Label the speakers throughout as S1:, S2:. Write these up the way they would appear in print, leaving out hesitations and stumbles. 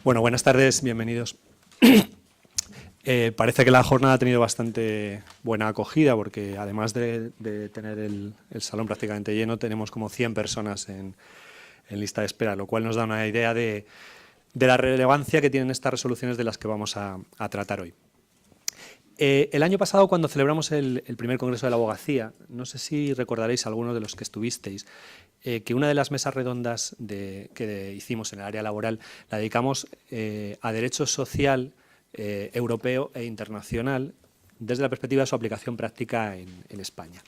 S1: Bueno, buenas tardes, bienvenidos. Parece que la jornada ha tenido bastante buena acogida porque además de tener el salón prácticamente lleno, tenemos como 100 personas en lista de espera, lo cual nos da una idea de la relevancia que tienen estas resoluciones de las que vamos a tratar hoy. El año pasado, cuando celebramos el primer Congreso de la Abogacía, no sé si recordaréis, algunos de los que estuvisteis, que una de las mesas redondas que hicimos en el área laboral la dedicamos a derecho social europeo e internacional desde la perspectiva de su aplicación práctica en España.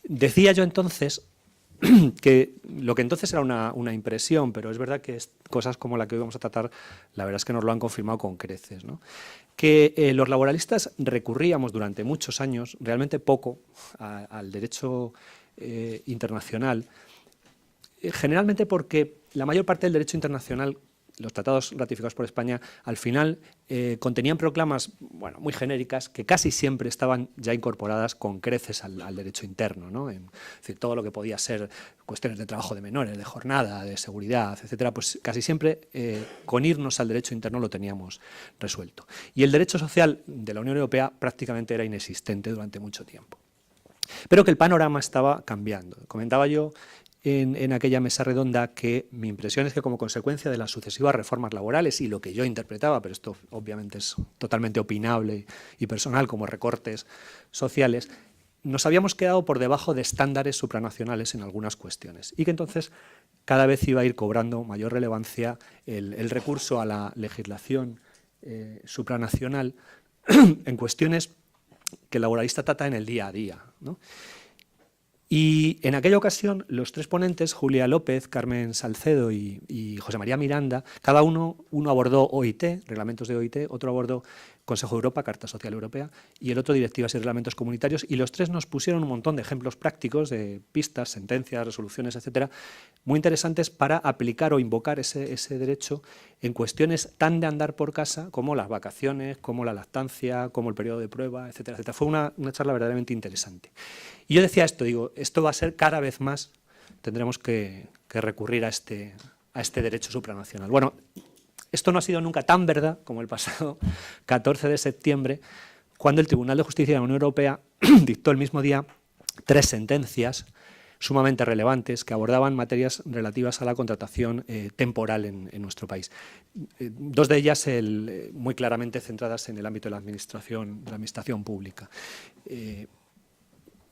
S1: Decía yo entonces que lo que entonces era una impresión, pero es verdad que cosas como la que hoy vamos a tratar, la verdad es que nos lo han confirmado con creces, ¿no? Que los laboralistas recurríamos durante muchos años, realmente poco, al derecho internacional, generalmente porque la mayor parte del derecho internacional, los tratados ratificados por España, al final contenían proclamas muy genéricas que casi siempre estaban ya incorporadas con creces al derecho interno, ¿no? Es decir, todo lo que podía ser cuestiones de trabajo de menores, de jornada, de seguridad, etcétera, pues casi siempre con irnos al derecho interno lo teníamos resuelto. Y el derecho social de la Unión Europea prácticamente era inexistente durante mucho tiempo. Pero que el panorama estaba cambiando. Comentaba yo en aquella mesa redonda que mi impresión es que como consecuencia de las sucesivas reformas laborales y lo que yo interpretaba, pero esto obviamente es totalmente opinable y personal, como recortes sociales, nos habíamos quedado por debajo de estándares supranacionales en algunas cuestiones y que entonces cada vez iba a ir cobrando mayor relevancia el recurso a la legislación supranacional en cuestiones que el laboralista trata en el día a día, ¿no? Y en aquella ocasión, los tres ponentes, Julia López, Carmen Salcedo y José María Miranda, cada uno abordó OIT, reglamentos de OIT, otro abordó Consejo de Europa, Carta Social Europea, y el otro directivas y reglamentos comunitarios, y los tres nos pusieron un montón de ejemplos prácticos, de pistas, sentencias, resoluciones, etcétera, muy interesantes para aplicar o invocar ese derecho en cuestiones tan de andar por casa como las vacaciones, como la lactancia, como el periodo de prueba, etcétera, etcétera. Fue una charla verdaderamente interesante. Y yo decía esto, digo, esto va a ser cada vez más, tendremos que recurrir a este derecho supranacional. Bueno, esto no ha sido nunca tan verdad como el pasado 14 de septiembre, cuando el Tribunal de Justicia de la Unión Europea dictó el mismo día 3 sentencias sumamente relevantes que abordaban materias relativas a la contratación temporal en nuestro país. 2 de ellas muy claramente centradas en el ámbito de la administración pública.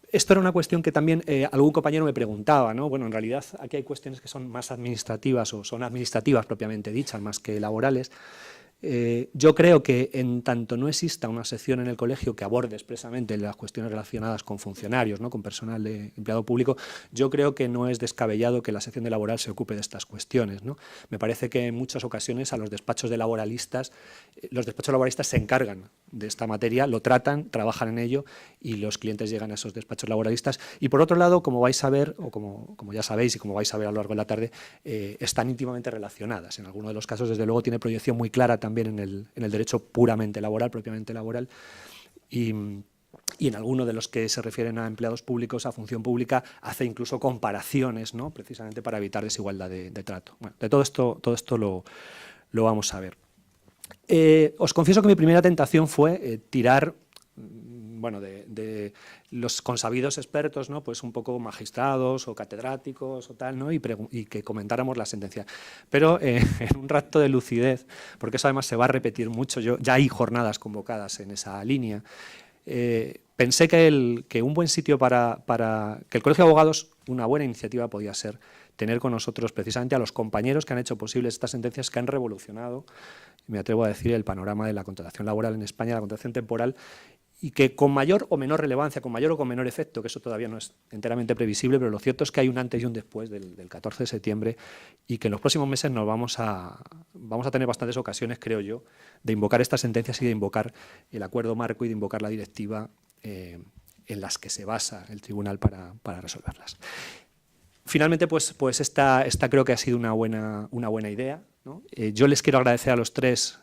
S1: Esto era una cuestión que también algún compañero me preguntaba, ¿no? Bueno, en realidad aquí hay cuestiones que son más administrativas o son administrativas propiamente dichas, más que laborales. Yo creo que en tanto no exista una sección en el colegio que aborde expresamente las cuestiones relacionadas con funcionarios, ¿no? Con personal de empleado público, yo creo que no es descabellado que la sección de laboral se ocupe de estas cuestiones, ¿no? Me parece que en muchas ocasiones a los despachos laboralistas se encargan de esta materia, lo tratan, trabajan en ello y los clientes llegan a esos despachos laboralistas. Y por otro lado, como vais a ver, o como ya sabéis y como vais a ver a lo largo de la tarde, están íntimamente relacionadas. En algunos de los casos, desde luego, tiene proyección muy clara también en el derecho puramente laboral, propiamente laboral, y en alguno de los que se refieren a empleados públicos, a función pública, hace incluso comparaciones, ¿no? Precisamente para evitar desigualdad de trato. Bueno, de todo esto lo vamos a ver. Os confieso que mi primera tentación fue tirar de los consabidos expertos, ¿no? Pues un poco magistrados o catedráticos o tal, ¿no? Y que comentáramos la sentencia. Pero en un rato de lucidez, porque eso además se va a repetir mucho, ya hay jornadas convocadas en esa línea, pensé que un buen sitio para que el Colegio de Abogados, una buena iniciativa podía ser tener con nosotros precisamente a los compañeros que han hecho posibles estas sentencias que han revolucionado, me atrevo a decir, el panorama de la contratación laboral en España, la contratación temporal, y que con mayor o menor relevancia, con mayor o con menor efecto, que eso todavía no es enteramente previsible, pero lo cierto es que hay un antes y un después del 14 de septiembre y que en los próximos meses nos vamos a tener bastantes ocasiones, creo yo, de invocar estas sentencias y de invocar el acuerdo marco y de invocar la directiva en las que se basa el tribunal para resolverlas. Finalmente, pues esta creo que ha sido una buena idea, ¿no? Yo les quiero agradecer a los tres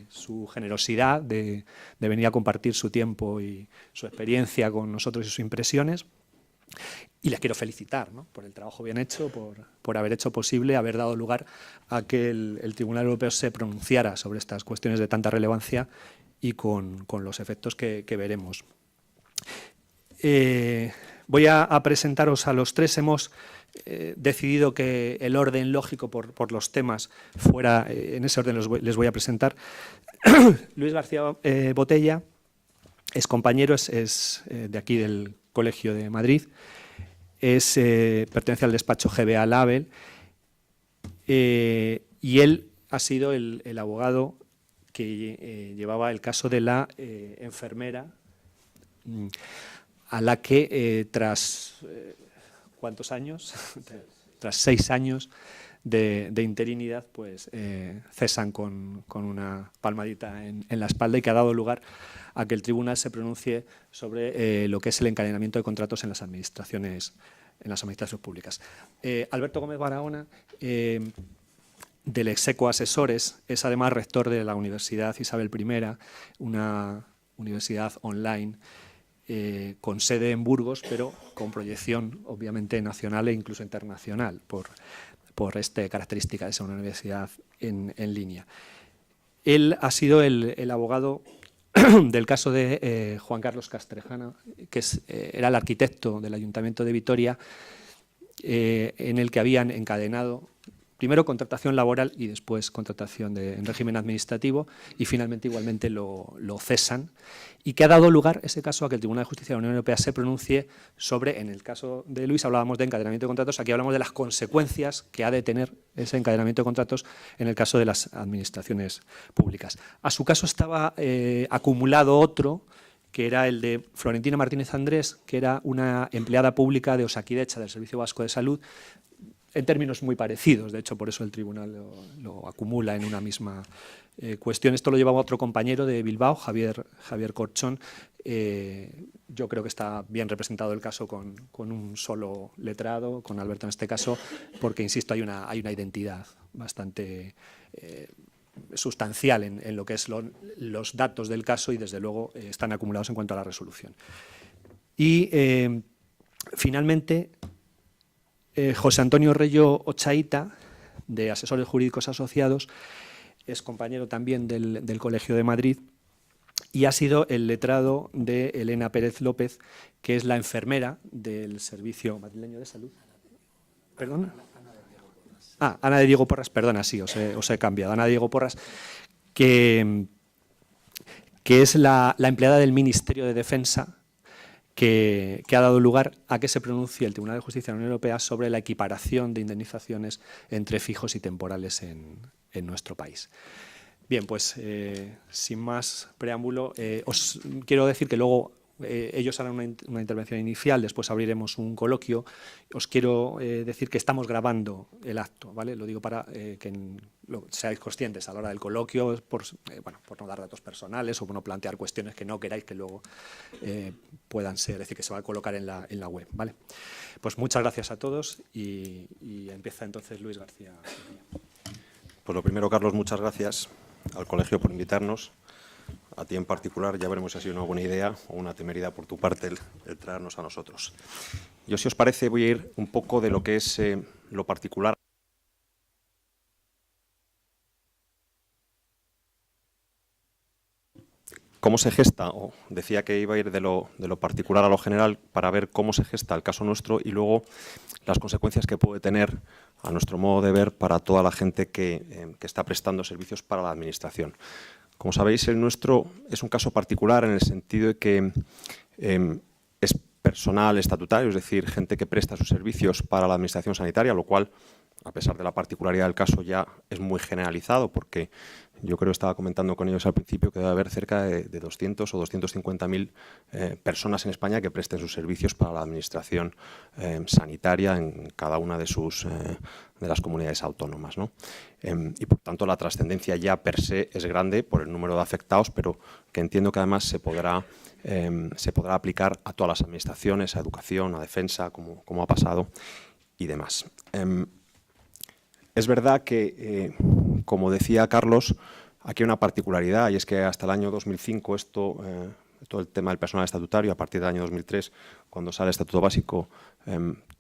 S1: su generosidad de venir a compartir su tiempo y su experiencia con nosotros y sus impresiones. Y les quiero felicitar, ¿no?, por el trabajo bien hecho, por haber hecho posible, haber dado lugar a que el Tribunal Europeo se pronunciara sobre estas cuestiones de tanta relevancia y con los efectos que veremos. Voy a presentaros a los tres. Hemos decidido que el orden lógico por los temas fuera, en ese orden les voy a presentar. Luis García Botella es compañero, es de aquí del Colegio de Madrid, pertenece al despacho GBA Label, y él ha sido el abogado que llevaba el caso de la enfermera a la que tras ¿cuántos años? Tras 6 años de interinidad, pues cesan con una palmadita en la espalda, y que ha dado lugar a que el tribunal se pronuncie sobre lo que es el encadenamiento de contratos en las administraciones públicas. Alberto Gómez Barahona, del Exequo Asesores, es además rector de la Universidad Isabel I, una universidad online con sede en Burgos, pero con proyección obviamente nacional e incluso internacional por esta característica de ser una universidad en línea. Él ha sido el abogado del caso de Juan Carlos Castrejana, que era el arquitecto del Ayuntamiento de Vitoria, en el que habían encadenado primero contratación laboral y después contratación en régimen administrativo, y finalmente igualmente lo cesan, y que ha dado lugar ese caso a que el Tribunal de Justicia de la Unión Europea se pronuncie sobre, en el caso de Luis hablábamos de encadenamiento de contratos, aquí hablamos de las consecuencias que ha de tener ese encadenamiento de contratos en el caso de las administraciones públicas. A su caso estaba acumulado otro, que era el de Florentina Martínez Andrés, que era una empleada pública de Osakidecha, del Servicio Vasco de Salud, en términos muy parecidos. De hecho, por eso el tribunal lo acumula en una misma cuestión. Esto lo llevaba otro compañero de Bilbao, Javier Corchón. Yo creo que está bien representado el caso con un solo letrado, con Alberto en este caso, porque, insisto, hay una identidad bastante sustancial en lo que es los datos del caso, y desde luego están acumulados en cuanto a la resolución. Y finalmente, José Antonio Reyo Ochaíta, de Asesores Jurídicos Asociados, es compañero también del Colegio de Madrid, y ha sido el letrado de Elena Pérez López, que es la enfermera del Servicio Madrileño de Salud. ¿Perdón? Ana de Diego Porras, perdona, sí, os he cambiado. Ana de Diego Porras, que es la empleada del Ministerio de Defensa, que ha dado lugar a que se pronuncie el Tribunal de Justicia de la Unión Europea sobre la equiparación de indemnizaciones entre fijos y temporales en nuestro país. Bien, pues sin más preámbulo, os quiero decir que luego ellos harán una intervención inicial, después abriremos un coloquio. Os quiero decir que estamos grabando el acto, ¿vale? Lo digo para que seáis conscientes a la hora del coloquio, por no dar datos personales o por no plantear cuestiones que no queráis que luego puedan ser, es decir, que se va a colocar en la web, ¿vale? Pues muchas gracias a todos, y empieza entonces Luis García.
S2: Pues lo primero, Carlos, muchas gracias al colegio por invitarnos. A ti en particular, ya veremos si ha sido una buena idea o una temeridad por tu parte el traernos a nosotros. Yo, si os parece, voy a ir un poco de lo que es lo particular. ¿Cómo se gesta? O decía que iba a ir de lo particular a lo general para ver cómo se gesta el caso nuestro y luego las consecuencias que puede tener, a nuestro modo de ver, para toda la gente que está prestando servicios para la Administración. Como sabéis, el nuestro es un caso particular en el sentido de que es personal estatutario, es decir, gente que presta sus servicios para la Administración sanitaria, lo cual, a pesar de la particularidad del caso, ya es muy generalizado, porque yo creo que estaba comentando con ellos al principio que debe haber cerca de 200 o 250.000 personas en España que presten sus servicios para la Administración sanitaria en cada una de las comunidades autónomas, ¿no? Y por tanto la trascendencia ya per se es grande por el número de afectados, pero que entiendo que además se podrá aplicar a todas las administraciones, a educación, a defensa, como ha pasado, y demás. Es verdad que, como decía Carlos, aquí hay una particularidad, y es que hasta el año 2005 todo el tema del personal estatutario, a partir del año 2003 cuando sale el Estatuto Básico,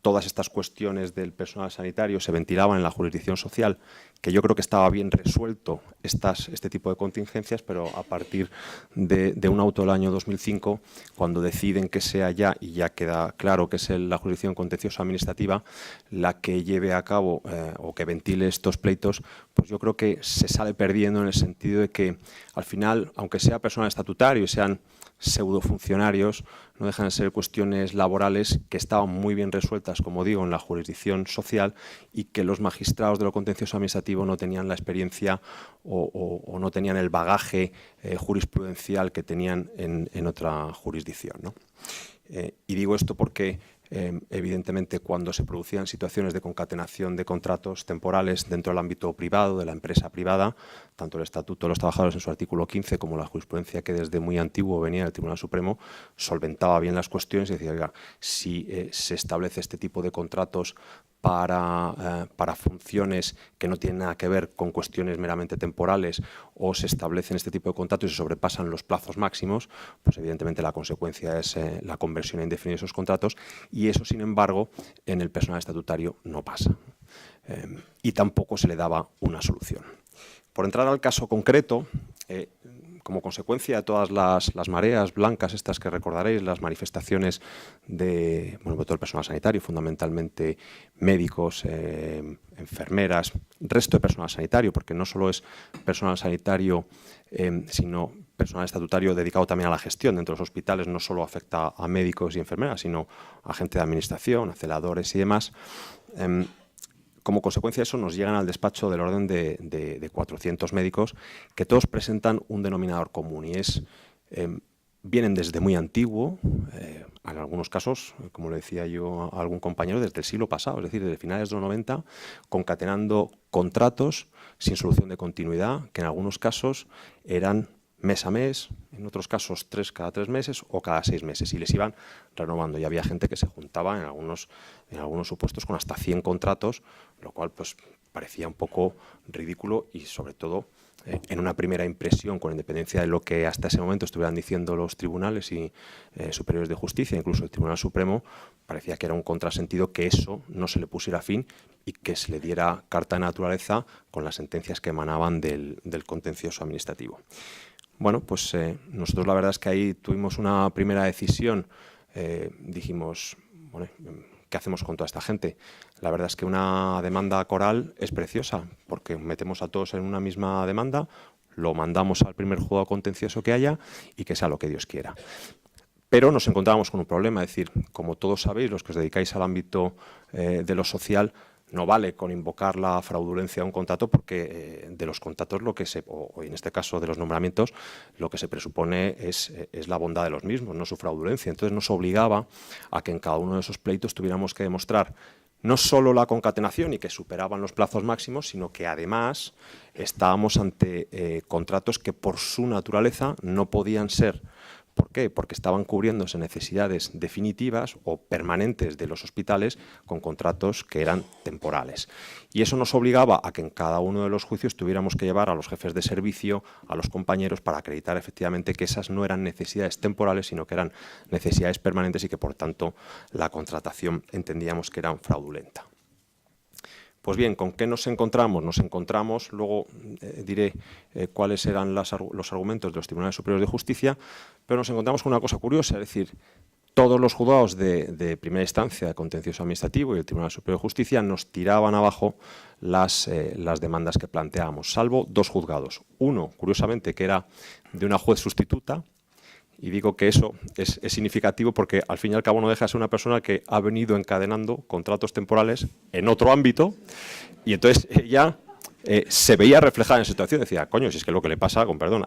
S2: todas estas cuestiones del personal sanitario se ventilaban en la jurisdicción social, que yo creo que estaba bien resuelto este tipo de contingencias, pero a partir de un auto del año 2005, cuando deciden que sea ya, y ya queda claro que es la jurisdicción contenciosa administrativa la que lleve a cabo o que ventile estos pleitos, pues yo creo que se sale perdiendo en el sentido de que al final, aunque sea personal estatutario y sean pseudofuncionarios, no dejan de ser cuestiones laborales que estaban muy bien resueltas, como digo, en la jurisdicción social, y que los magistrados de lo contencioso administrativo no tenían la experiencia o no tenían el bagaje jurisprudencial que tenían en otra jurisdicción, ¿no? Y digo esto porque evidentemente, cuando se producían situaciones de concatenación de contratos temporales dentro del ámbito privado, de la empresa privada, tanto el Estatuto de los Trabajadores en su artículo 15 como la jurisprudencia que desde muy antiguo venía del Tribunal Supremo solventaba bien las cuestiones y decía, oiga, si se establece este tipo de contratos para funciones que no tienen nada que ver con cuestiones meramente temporales, o se establecen este tipo de contratos y se sobrepasan los plazos máximos, pues evidentemente la consecuencia es la conversión a indefinido de esos contratos, y eso, sin embargo, en el personal estatutario no pasa. Y tampoco se le daba una solución. Por entrar al caso concreto, como consecuencia de todas las mareas blancas estas que recordaréis, las manifestaciones de todo el personal sanitario, fundamentalmente médicos, enfermeras, resto de personal sanitario, porque no solo es personal sanitario, sino personal estatutario dedicado también a la gestión dentro de los hospitales, no solo afecta a médicos y enfermeras, sino a gente de administración, a celadores y demás. Como consecuencia de eso nos llegan al despacho del orden de 400 médicos que todos presentan un denominador común y es, vienen desde muy antiguo, en algunos casos, como le decía yo a algún compañero, desde el siglo pasado, es decir, desde finales de los 90, concatenando contratos sin solución de continuidad, que en algunos casos eran mes a mes, en otros casos cada 3 meses o cada 6 meses, y les iban renovando. Y había gente que se juntaba en algunos supuestos con hasta 100 contratos, lo cual pues parecía un poco ridículo y sobre todo en una primera impresión, con independencia de lo que hasta ese momento estuvieran diciendo los tribunales y superiores de justicia, incluso el Tribunal Supremo, parecía que era un contrasentido que eso no se le pusiera fin y que se le diera carta de naturaleza con las sentencias que emanaban del contencioso administrativo. Bueno, pues nosotros la verdad es que ahí tuvimos una primera decisión. Dijimos, bueno, ¿qué hacemos con toda esta gente? La verdad es que una demanda coral es preciosa, porque metemos a todos en una misma demanda, lo mandamos al primer juzgado contencioso que haya y que sea lo que Dios quiera. Pero nos encontrábamos con un problema, es decir, como todos sabéis, los que os dedicáis al ámbito de lo social, no vale con invocar la fraudulencia de un contrato, porque de los contratos, o en este caso de los nombramientos, lo que se presupone es la bondad de los mismos, no su fraudulencia. Entonces nos obligaba a que en cada uno de esos pleitos tuviéramos que demostrar no solo la concatenación y que superaban los plazos máximos, sino que además estábamos ante contratos que por su naturaleza no podían ser. ¿Por qué? Porque estaban cubriéndose necesidades definitivas o permanentes de los hospitales con contratos que eran temporales. Y eso nos obligaba a que en cada uno de los juicios tuviéramos que llevar a los jefes de servicio, a los compañeros, para acreditar efectivamente que esas no eran necesidades temporales, sino que eran necesidades permanentes y que, por tanto, la contratación entendíamos que era fraudulenta. Pues bien, ¿con qué nos encontramos? Nos encontramos, luego diré cuáles eran los argumentos de los tribunales superiores de justicia, pero nos encontramos con una cosa curiosa, es decir, todos los juzgados de primera instancia de contencioso administrativo y el Tribunal Superior de Justicia nos tiraban abajo las demandas que planteábamos, salvo 2 juzgados. Uno, curiosamente, que era de una juez sustituta. Y digo que eso es significativo porque al fin y al cabo no deja de ser una persona que ha venido encadenando contratos temporales en otro ámbito, y entonces ella se veía reflejada en la situación. Decía, coño, si es que lo que le pasa, con perdón,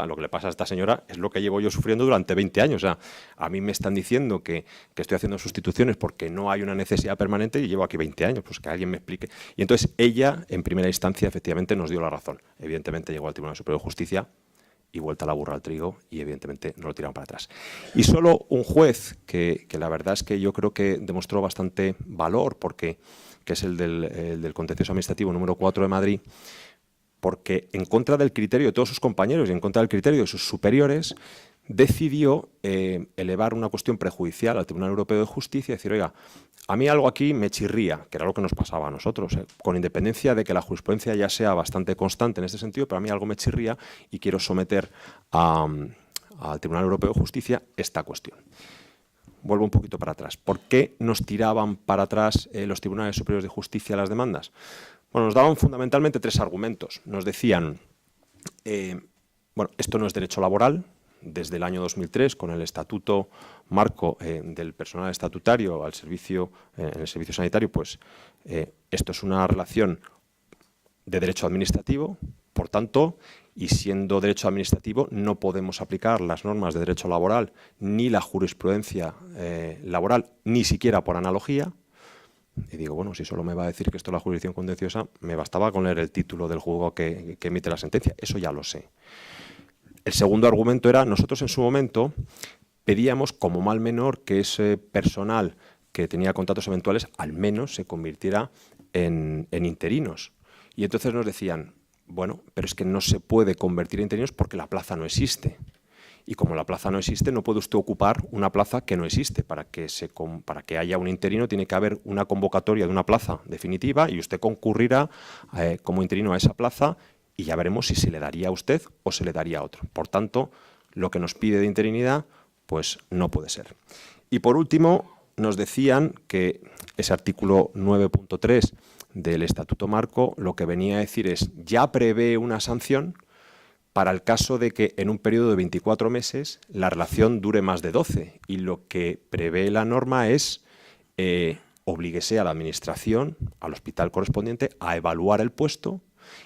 S2: lo que le pasa a esta señora es lo que llevo yo sufriendo durante 20 años. O sea, a mí me están diciendo que estoy haciendo sustituciones porque no hay una necesidad permanente y llevo aquí 20 años, pues que alguien me explique. Y entonces ella, en primera instancia, efectivamente nos dio la razón. Evidentemente llegó al Tribunal Superior de Justicia y vuelta la burra al trigo, y evidentemente no lo tiraron para atrás. Y solo un juez que la verdad es que yo creo que demostró bastante valor, que es el del contencioso administrativo número 4 de Madrid, porque en contra del criterio de todos sus compañeros y en contra del criterio de sus superiores, decidió elevar una cuestión prejudicial al Tribunal Europeo de Justicia y decir, oiga, a mí algo aquí me chirría, que era lo que nos pasaba a nosotros, con independencia de que la jurisprudencia ya sea bastante constante en este sentido, pero a mí algo me chirría y quiero someter al Tribunal Europeo de Justicia esta cuestión. Vuelvo un poquito para atrás. ¿Por qué nos tiraban para atrás los Tribunales Superiores de Justicia las demandas? Bueno, nos daban fundamentalmente 3 argumentos. Nos decían, bueno, esto no es derecho laboral. Desde el año 2003, con el estatuto marco del personal estatutario al servicio, en el servicio sanitario, pues esto es una relación de derecho administrativo, por tanto, y siendo derecho administrativo, no podemos aplicar las normas de derecho laboral ni la jurisprudencia laboral, ni siquiera por analogía. Y digo, bueno, si solo me va a decir que esto es la jurisdicción contenciosa, me bastaba con leer el título del juzgado que emite la sentencia, eso ya lo sé. El segundo argumento era, nosotros en su momento pedíamos como mal menor que ese personal que tenía contratos eventuales al menos se convirtiera en interinos. Y entonces nos decían, bueno, pero es que no se puede convertir en interinos porque la plaza no existe. Y como la plaza no existe, no puede usted ocupar una plaza que no existe. Para que haya un interino tiene que haber una convocatoria de una plaza definitiva y usted concurrirá como interino a esa plaza y ya veremos si se le daría a usted o se le daría a otro. Por tanto, lo que nos pide de interinidad, pues no puede ser. Y por último, nos decían que ese artículo 9.3 del Estatuto Marco lo que venía a decir es, ya prevé una sanción para el caso de que en un periodo de 24 meses la relación dure más de 12. Y lo que prevé la norma es obliguese a la administración, al hospital correspondiente, a evaluar el puesto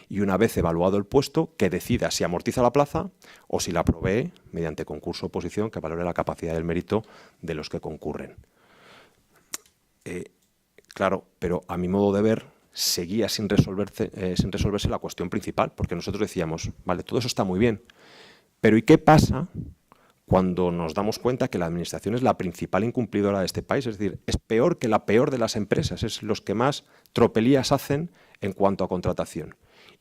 S2: y una vez evaluado el puesto, que decida si amortiza la plaza o si la provee mediante concurso o oposición que valore la capacidad y el mérito de los que concurren. Claro, pero a mi modo de ver seguía sin resolverse la cuestión principal, porque nosotros decíamos, vale, todo eso está muy bien, pero ¿y qué pasa cuando nos damos cuenta que la administración es la principal incumplidora de este país? Es decir, es peor que la peor de las empresas, es los que más tropelías hacen en cuanto a contratación.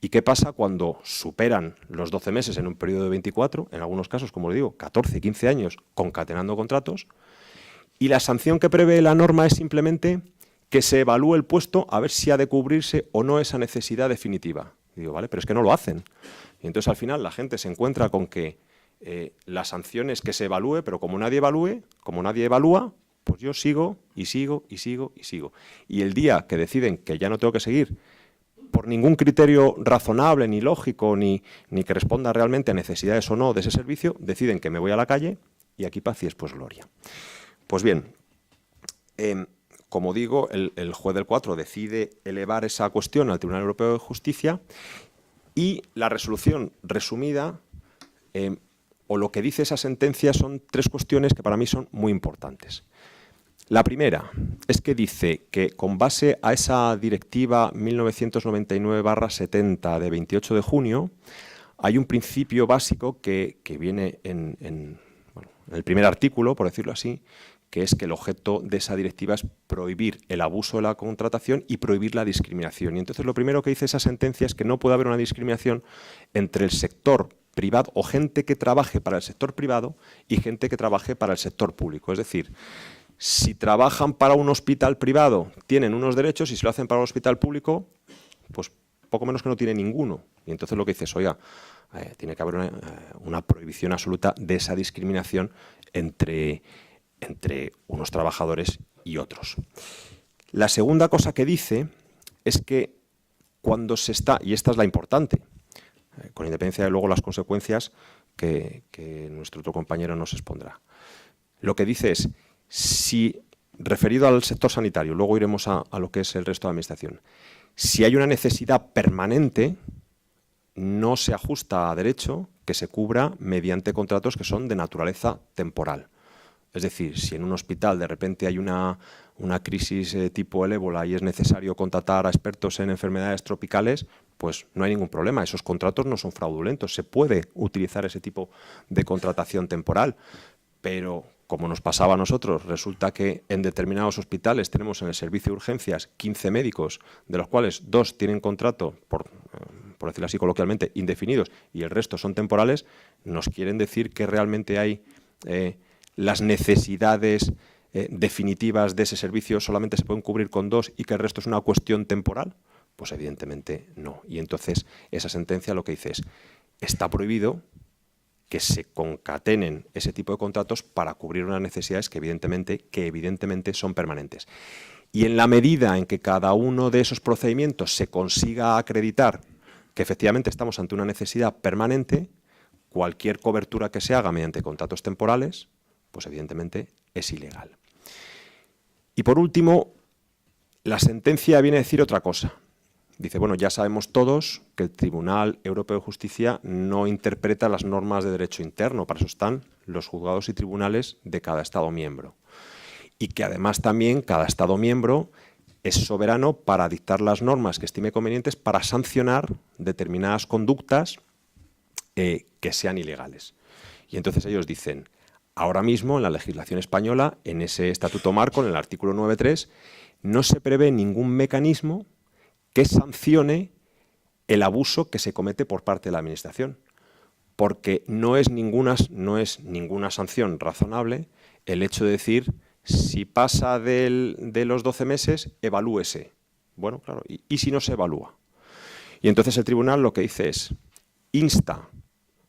S2: ¿Y qué pasa cuando superan los 12 meses en un periodo de 24, en algunos casos, como le digo, 14, 15 años concatenando contratos, y la sanción que prevé la norma es simplemente que se evalúe el puesto a ver si ha de cubrirse o no esa necesidad definitiva? Y digo, vale, pero es que no lo hacen. Y entonces al final la gente se encuentra con que la sanción es que se evalúe, pero como nadie evalúa, pues yo sigo y sigo y sigo y sigo. Y el día que deciden que ya no tengo que seguir por ningún criterio razonable, ni lógico, ni que responda realmente a necesidades o no de ese servicio, deciden que me voy a la calle y aquí paz y después gloria. Pues bien, como digo, el juez del 4 decide elevar esa cuestión al Tribunal Europeo de Justicia y la resolución resumida, o lo que dice esa sentencia, son 3 cuestiones que para mí son muy importantes. La primera es que dice que con base a esa directiva 1999/70 de 28 de junio, hay un principio básico que viene en el primer artículo, por decirlo así, que es que el objeto de esa directiva es prohibir el abuso de la contratación y prohibir la discriminación. Y entonces lo primero que dice esa sentencia es que no puede haber una discriminación entre el sector privado o gente que trabaje para el sector privado y gente que trabaje para el sector público. Es decir, si trabajan para un hospital privado tienen unos derechos y si lo hacen para un hospital público, pues poco menos que no tienen ninguno. Y entonces lo que dice es, oiga, tiene que haber una prohibición absoluta de esa discriminación entre unos trabajadores y otros. La segunda cosa que dice es que cuando se está, y esta es la importante, con independencia de luego las consecuencias que nuestro otro compañero nos expondrá, lo que dice es, si, referido al sector sanitario, luego iremos a lo que es el resto de la administración, si hay una necesidad permanente, no se ajusta a derecho que se cubra mediante contratos que son de naturaleza temporal. Es decir, si en un hospital de repente hay una crisis tipo el ébola y es necesario contratar a expertos en enfermedades tropicales, pues no hay ningún problema. Esos contratos no son fraudulentos. Se puede utilizar ese tipo de contratación temporal. Pero, como nos pasaba a nosotros, resulta que en determinados hospitales tenemos en el servicio de urgencias 15 médicos, de los cuales 2 tienen contrato por por decirlo así coloquialmente, indefinidos y el resto son temporales, nos quieren decir que realmente hay las necesidades definitivas de ese servicio solamente se pueden cubrir con 2 y que el resto es una cuestión temporal. Pues evidentemente no. Y entonces esa sentencia lo que dice es, está prohibido que se concatenen ese tipo de contratos para cubrir unas necesidades que evidentemente son permanentes. Y en la medida en que cada uno de esos procedimientos se consiga acreditar que efectivamente estamos ante una necesidad permanente, cualquier cobertura que se haga mediante contratos temporales, pues evidentemente es ilegal. Y por último, la sentencia viene a decir otra cosa. Dice, bueno, ya sabemos todos que el Tribunal Europeo de Justicia no interpreta las normas de derecho interno, para eso están los juzgados y tribunales de cada Estado miembro. Y que además también cada Estado miembro es soberano para dictar las normas que estime convenientes para sancionar determinadas conductas que sean ilegales. Y entonces ellos dicen, ahora mismo en la legislación española, en ese estatuto marco, en el artículo 9.3, no se prevé ningún mecanismo que sancione el abuso que se comete por parte de la Administración, porque no es ninguna sanción razonable el hecho de decir, si pasa de los 12 meses, evalúese. Bueno, claro, ¿y si no se evalúa? Y entonces el tribunal lo que dice es, insta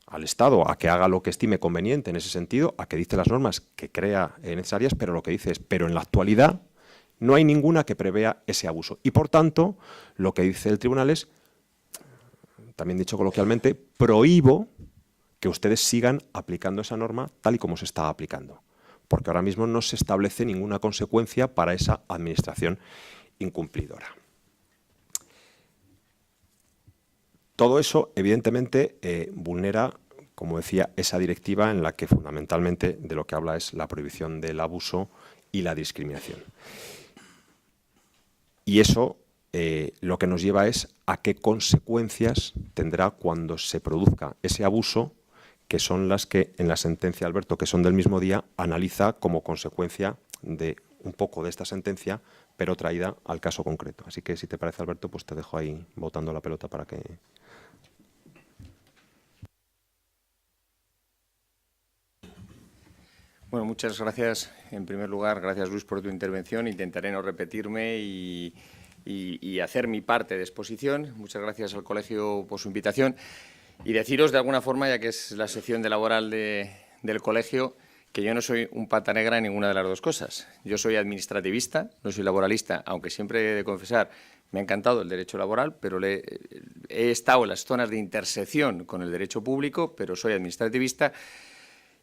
S2: al Estado a que haga lo que estime conveniente en ese sentido, a que dicte las normas que crea necesarias, pero lo que dice es, pero en la actualidad no hay ninguna que prevea ese abuso. Y por tanto, lo que dice el tribunal es, también dicho coloquialmente, prohíbo que ustedes sigan aplicando esa norma tal y como se está aplicando. Porque ahora mismo no se establece ninguna consecuencia para esa administración incumplidora. Todo eso, evidentemente, vulnera, como decía, esa directiva en la que fundamentalmente de lo que habla es la prohibición del abuso y la discriminación. Y eso lo que nos lleva es a qué consecuencias tendrá cuando se produzca ese abuso, que son las que en la sentencia, Alberto, que son del mismo día, analiza como consecuencia de un poco de esta sentencia, pero traída al caso concreto. Así que, si te parece, Alberto, pues te dejo ahí botando la pelota para que...
S3: Bueno, muchas gracias. En primer lugar, gracias, Luis, por tu intervención. Intentaré no repetirme y hacer mi parte de exposición. Muchas gracias al colegio por su invitación. Y deciros de alguna forma, ya que es la sección de laboral del colegio, que yo no soy un pata negra en ninguna de las dos cosas. Yo soy administrativista, no soy laboralista, aunque siempre he de confesar, me ha encantado el derecho laboral, pero he estado en las zonas de intersección con el derecho público, pero soy administrativista.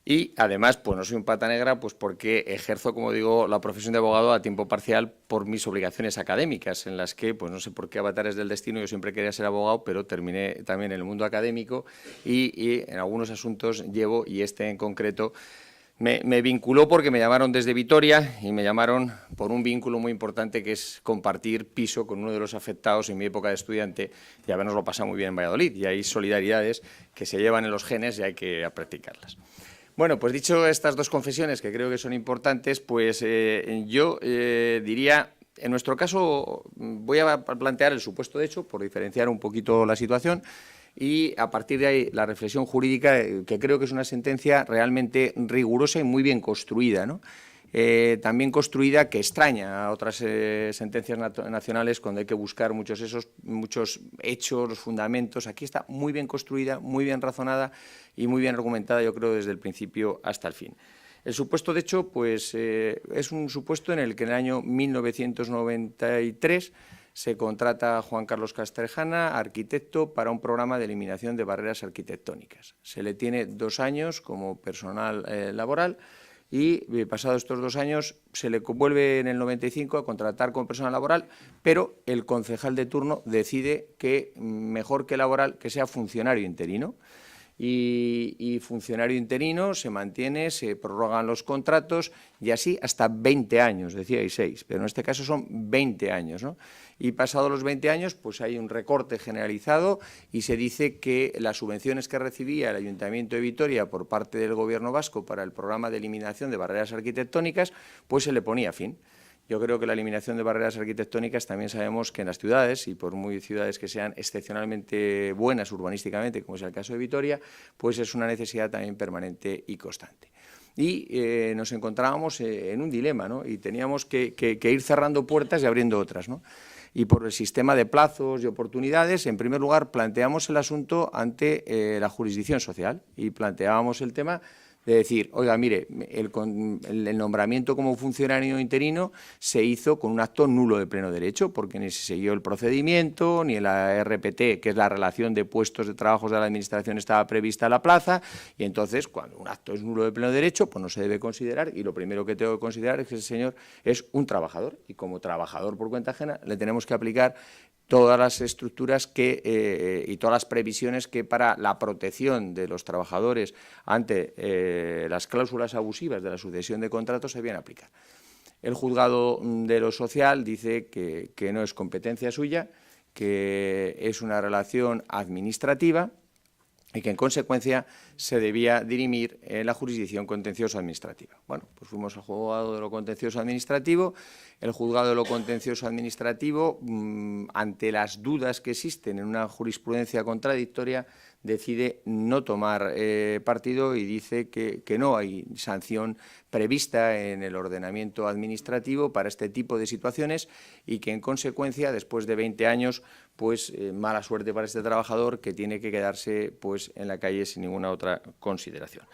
S3: Y además, pues no soy un pata negra, pues porque ejerzo, como digo, la profesión de abogado a tiempo parcial por mis obligaciones académicas, en las que, pues no sé por qué avatares del destino, yo siempre quería ser abogado, pero terminé también en el mundo académico y en algunos asuntos llevo, y este en concreto, me vinculó porque me llamaron desde Vitoria y me llamaron por un vínculo muy importante que es compartir piso con uno de los afectados en mi época de estudiante y habernos lo pasado muy bien en Valladolid. Y hay solidaridades que se llevan en los genes y hay que practicarlas. Bueno, pues dicho estas dos confesiones que creo que son importantes, pues yo diría, en nuestro caso voy a plantear el supuesto de hecho por diferenciar un poquito la situación y a partir de ahí la reflexión jurídica, que creo que es una sentencia realmente rigurosa y muy bien construida, ¿no? También construida, que extraña a otras sentencias nacionales cuando hay que buscar muchos hechos, los fundamentos. Aquí está muy bien construida, muy bien razonada y muy bien argumentada, yo creo, desde el principio hasta el fin. El supuesto de hecho, pues, es un supuesto en el que en el año 1993 se contrata a Juan Carlos Castrejana, arquitecto, para un programa de eliminación de barreras arquitectónicas. Se le tiene 2 años como personal laboral y pasados estos 2 años se le vuelve en el 95 a contratar como personal laboral, pero el concejal de turno decide que mejor que laboral que sea funcionario interino. Y funcionario interino se mantiene, se prorrogan los contratos y así hasta 20 años, decíais 6, pero en este caso son 20 años, ¿no? Y pasados los 20 años, pues hay un recorte generalizado y se dice que las subvenciones que recibía el Ayuntamiento de Vitoria por parte del Gobierno vasco para el programa de eliminación de barreras arquitectónicas, pues se le ponía fin. Yo creo que la eliminación de barreras arquitectónicas también sabemos que en las ciudades, y por muy ciudades que sean excepcionalmente buenas urbanísticamente, como es el caso de Vitoria, pues es una necesidad también permanente y constante. Y nos encontrábamos en un dilema, ¿no? Y teníamos que ir cerrando puertas y abriendo otras, ¿no? Y por el sistema de plazos y oportunidades, en primer lugar, planteamos el asunto ante la jurisdicción social y planteábamos el tema de decir, oiga, mire, el nombramiento como funcionario interino se hizo con un acto nulo de pleno derecho, porque ni se siguió el procedimiento, ni en la RPT, que es la relación de puestos de trabajos de la Administración, estaba prevista la plaza, y entonces, cuando un acto es nulo de pleno derecho, pues no se debe considerar, y lo primero que tengo que considerar es que ese señor es un trabajador, y como trabajador por cuenta ajena le tenemos que aplicar todas las estructuras y todas las previsiones que para la protección de los trabajadores ante las cláusulas abusivas de la sucesión de contratos se debían aplicar. El juzgado de lo social dice que no es competencia suya, que es una relación administrativa y que en consecuencia se debía dirimir en la jurisdicción contencioso administrativa. Bueno, pues fuimos al juzgado de lo contencioso administrativo. El juzgado de lo contencioso administrativo, ante las dudas que existen en una jurisprudencia contradictoria, decide no tomar partido y dice que no hay sanción prevista en el ordenamiento administrativo para este tipo de situaciones y que, en consecuencia, después de 20 años, pues mala suerte para este trabajador que tiene que quedarse pues en la calle sin ninguna otra consideración.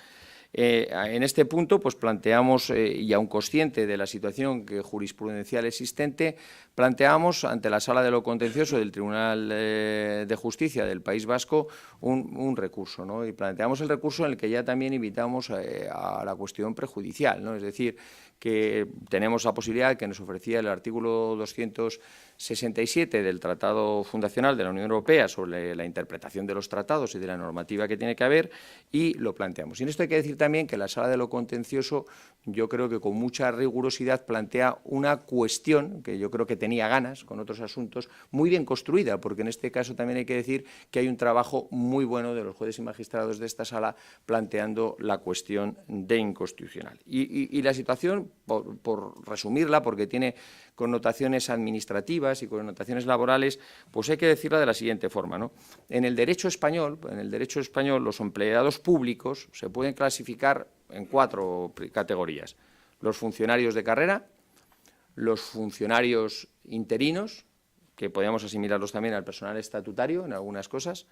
S3: En este punto, pues planteamos, y aun consciente de la situación jurisprudencial existente, planteamos ante la Sala de lo Contencioso del Tribunal de Justicia del País Vasco un recurso, ¿no? Y planteamos el recurso en el que ya también invitamos a la cuestión prejudicial, ¿no? Es decir, que tenemos la posibilidad que nos ofrecía el artículo 267 del Tratado Fundacional de la Unión Europea sobre la interpretación de los tratados y de la normativa que tiene que haber, y lo planteamos. Y en esto hay que decir también que la Sala de lo Contencioso, yo creo que con mucha rigurosidad plantea una cuestión que yo creo que tenía ganas con otros asuntos, muy bien construida, porque en este caso también hay que decir que hay un trabajo muy bueno de los jueces y magistrados de esta sala planteando la cuestión de inconstitucional. Y la situación, por resumirla, porque tiene connotaciones administrativas y connotaciones laborales, pues hay que decirla de la siguiente forma, ¿no? En el derecho español, los empleados públicos se pueden clasificar en 4 categorías: los funcionarios de carrera, los funcionarios interinos, que podríamos asimilarlos también al personal estatutario en algunas cosas.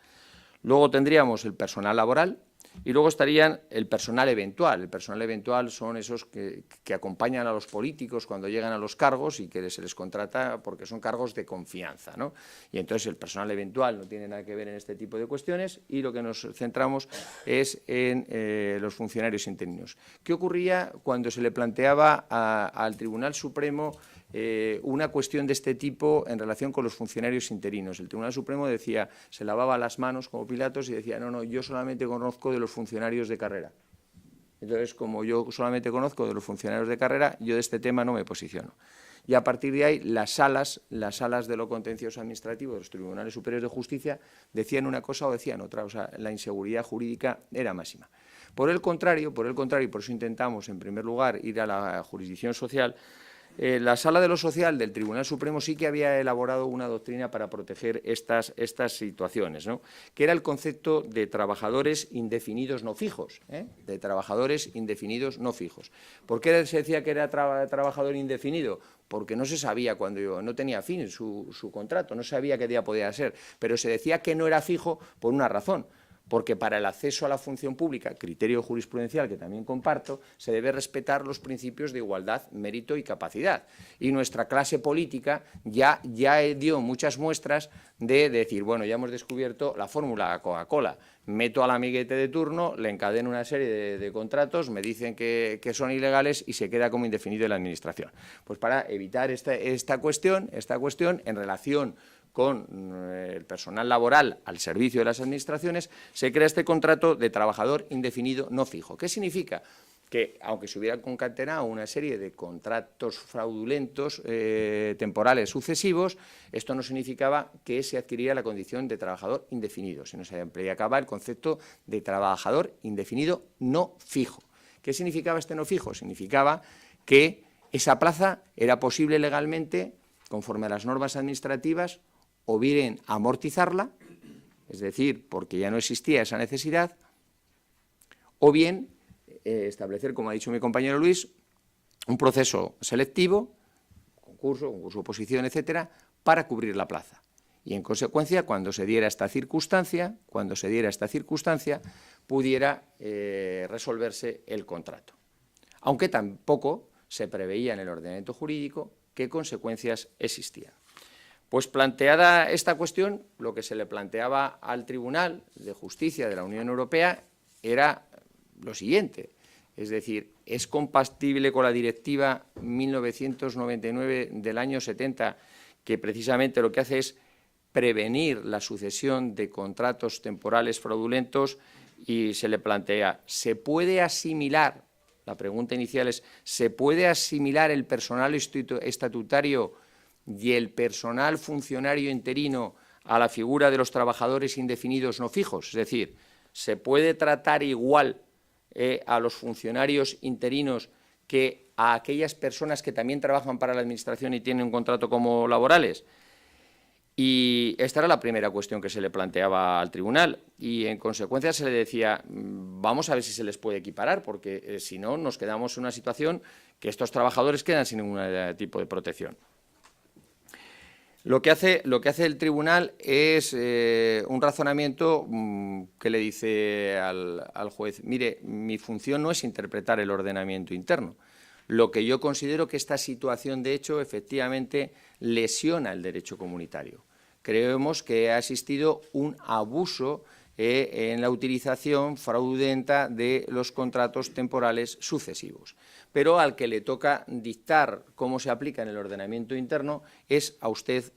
S3: Luego tendríamos el personal laboral y luego estarían el personal eventual. El personal eventual son esos que acompañan a los políticos cuando llegan a los cargos y que se les contrata porque son cargos de confianza, ¿no? Y entonces el personal eventual no tiene nada que ver en este tipo de cuestiones y lo que nos centramos es en los funcionarios interinos. ¿Qué ocurría cuando se le planteaba al Tribunal Supremo una cuestión de este tipo en relación con los funcionarios interinos? El Tribunal Supremo decía, se lavaba las manos como Pilatos y decía, no, yo solamente conozco de los funcionarios de carrera. Entonces, como yo solamente conozco de los funcionarios de carrera, yo de este tema no me posiciono. Y a partir de ahí, las salas de lo contencioso administrativo de los tribunales superiores de justicia decían una cosa o decían otra, o sea, la inseguridad jurídica era máxima. Por el contrario, por eso intentamos, en primer lugar, ir a la jurisdicción social. La Sala de lo Social del Tribunal Supremo sí que había elaborado una doctrina para proteger estas situaciones, ¿no? Que era el concepto de trabajadores indefinidos no fijos, de trabajadores indefinidos no fijos. ¿Por qué se decía que era trabajador indefinido? Porque no se sabía cuándo, no tenía fin su contrato, no sabía qué día podía ser, pero se decía que no era fijo por una razón. Porque para el acceso a la función pública, criterio jurisprudencial que también comparto, se debe respetar los principios de igualdad, mérito y capacidad. Y nuestra clase política ya dio muchas muestras de decir, bueno, ya hemos descubierto la fórmula Coca-Cola, meto al amiguete de turno, le encadeno una serie de contratos, me dicen que son ilegales y se queda como indefinido en la Administración. Pues para evitar esta cuestión en relación con el personal laboral al servicio de las administraciones, se crea este contrato de trabajador indefinido no fijo. ¿Qué significa? Que, aunque se hubieran concatenado una serie de contratos fraudulentos temporales sucesivos, esto no significaba que se adquiriera la condición de trabajador indefinido, sino se empleaba el concepto de trabajador indefinido no fijo. ¿Qué significaba este no fijo? Significaba que Esa plaza era posible legalmente, conforme a las normas administrativas, o bien amortizarla, es decir, porque ya no existía esa necesidad, o bien establecer, como ha dicho mi compañero Luis, un proceso selectivo, concurso oposición, etcétera, para cubrir la plaza. Y, en consecuencia, cuando se diera esta circunstancia, pudiera resolverse el contrato. Aunque tampoco se preveía en el ordenamiento jurídico qué consecuencias existían. Pues planteada esta cuestión, lo que se le planteaba al Tribunal de Justicia de la Unión Europea era lo siguiente, es decir, ¿es compatible con la Directiva 1999 del año 70, que precisamente lo que hace es prevenir la sucesión de contratos temporales fraudulentos? Y se le plantea, ¿se puede asimilar? La pregunta inicial es, ¿se puede asimilar el personal estatutario y el personal funcionario interino a la figura de los trabajadores indefinidos no fijos? Es decir, ¿se puede tratar igual a los funcionarios interinos que a aquellas personas que también trabajan para la Administración y tienen un contrato como laborales? Y esta era la primera cuestión que se le planteaba al tribunal y, en consecuencia, se le decía, vamos a ver si se les puede equiparar, porque si no, nos quedamos en una situación que estos trabajadores quedan sin ningún tipo de protección. Lo que hace el tribunal es un razonamiento que le dice al juez, mire, mi función no es interpretar el ordenamiento interno. Lo que yo considero que esta situación, de hecho, efectivamente lesiona el derecho comunitario. Creemos que ha existido un abuso en la utilización fraudulenta de los contratos temporales sucesivos. Pero al que le toca dictar cómo se aplica en el ordenamiento interno es a usted,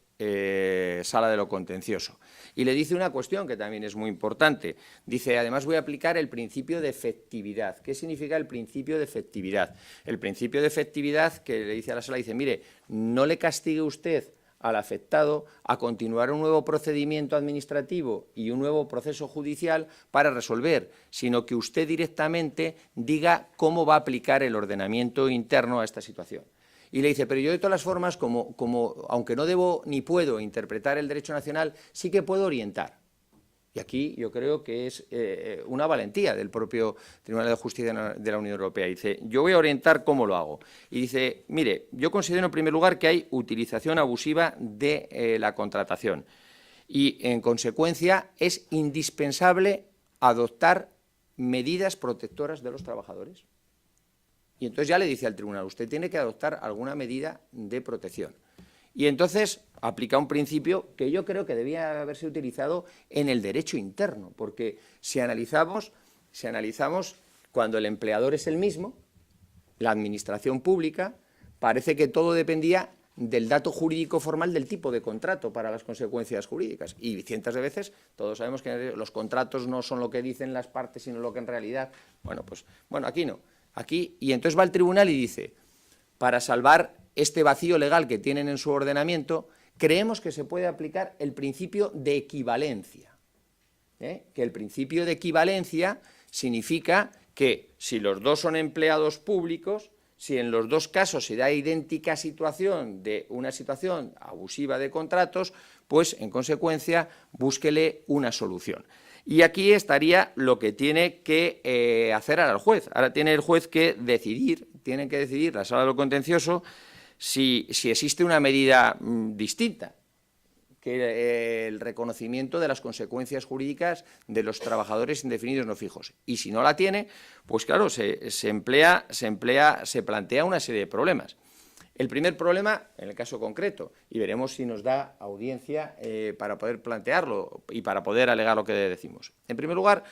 S3: Sala de lo Contencioso. Y le dice una cuestión que también es muy importante. Dice, además voy a aplicar el principio de efectividad. ¿Qué significa el principio de efectividad? El principio de efectividad, que le dice a la Sala, dice, mire, no le castigue usted al afectado a continuar un nuevo procedimiento administrativo y un nuevo proceso judicial para resolver, sino que usted directamente diga cómo va a aplicar el ordenamiento interno a esta situación. Y le dice, pero yo de todas las formas, aunque no debo ni puedo interpretar el derecho nacional, sí que puedo orientar. Y aquí yo creo que es una valentía del propio Tribunal de Justicia de la Unión Europea. Dice, yo voy a orientar cómo lo hago. Y dice, mire, yo considero en primer lugar que hay utilización abusiva de la contratación. Y, en consecuencia, es indispensable adoptar medidas protectoras de los trabajadores. Y entonces ya le dice al tribunal, usted tiene que adoptar alguna medida de protección. Y entonces aplica un principio que yo creo que debía haberse utilizado en el derecho interno, porque si analizamos cuando el empleador es el mismo, la administración pública, parece que todo dependía del dato jurídico formal del tipo de contrato para las consecuencias jurídicas. Y cientos de veces todos sabemos que los contratos no son lo que dicen las partes, sino lo que en realidad... Bueno, aquí no. Aquí, y entonces va al tribunal y dice, para salvar este vacío legal que tienen en su ordenamiento, creemos que se puede aplicar el principio de equivalencia. Que el principio de equivalencia significa que si los dos son empleados públicos, si en los dos casos se da idéntica situación de una situación abusiva de contratos, pues en consecuencia búsquele una solución. Y aquí estaría lo que tiene que hacer ahora el juez. Ahora tiene el juez que decidir, tiene que decidir la Sala de lo Contencioso si existe una medida distinta que el reconocimiento de las consecuencias jurídicas de los trabajadores indefinidos no fijos. Y si no la tiene, pues claro, se plantea una serie de problemas. El primer problema, en el caso concreto, y veremos si nos da audiencia para poder plantearlo y para poder alegar lo que decimos. En primer lugar,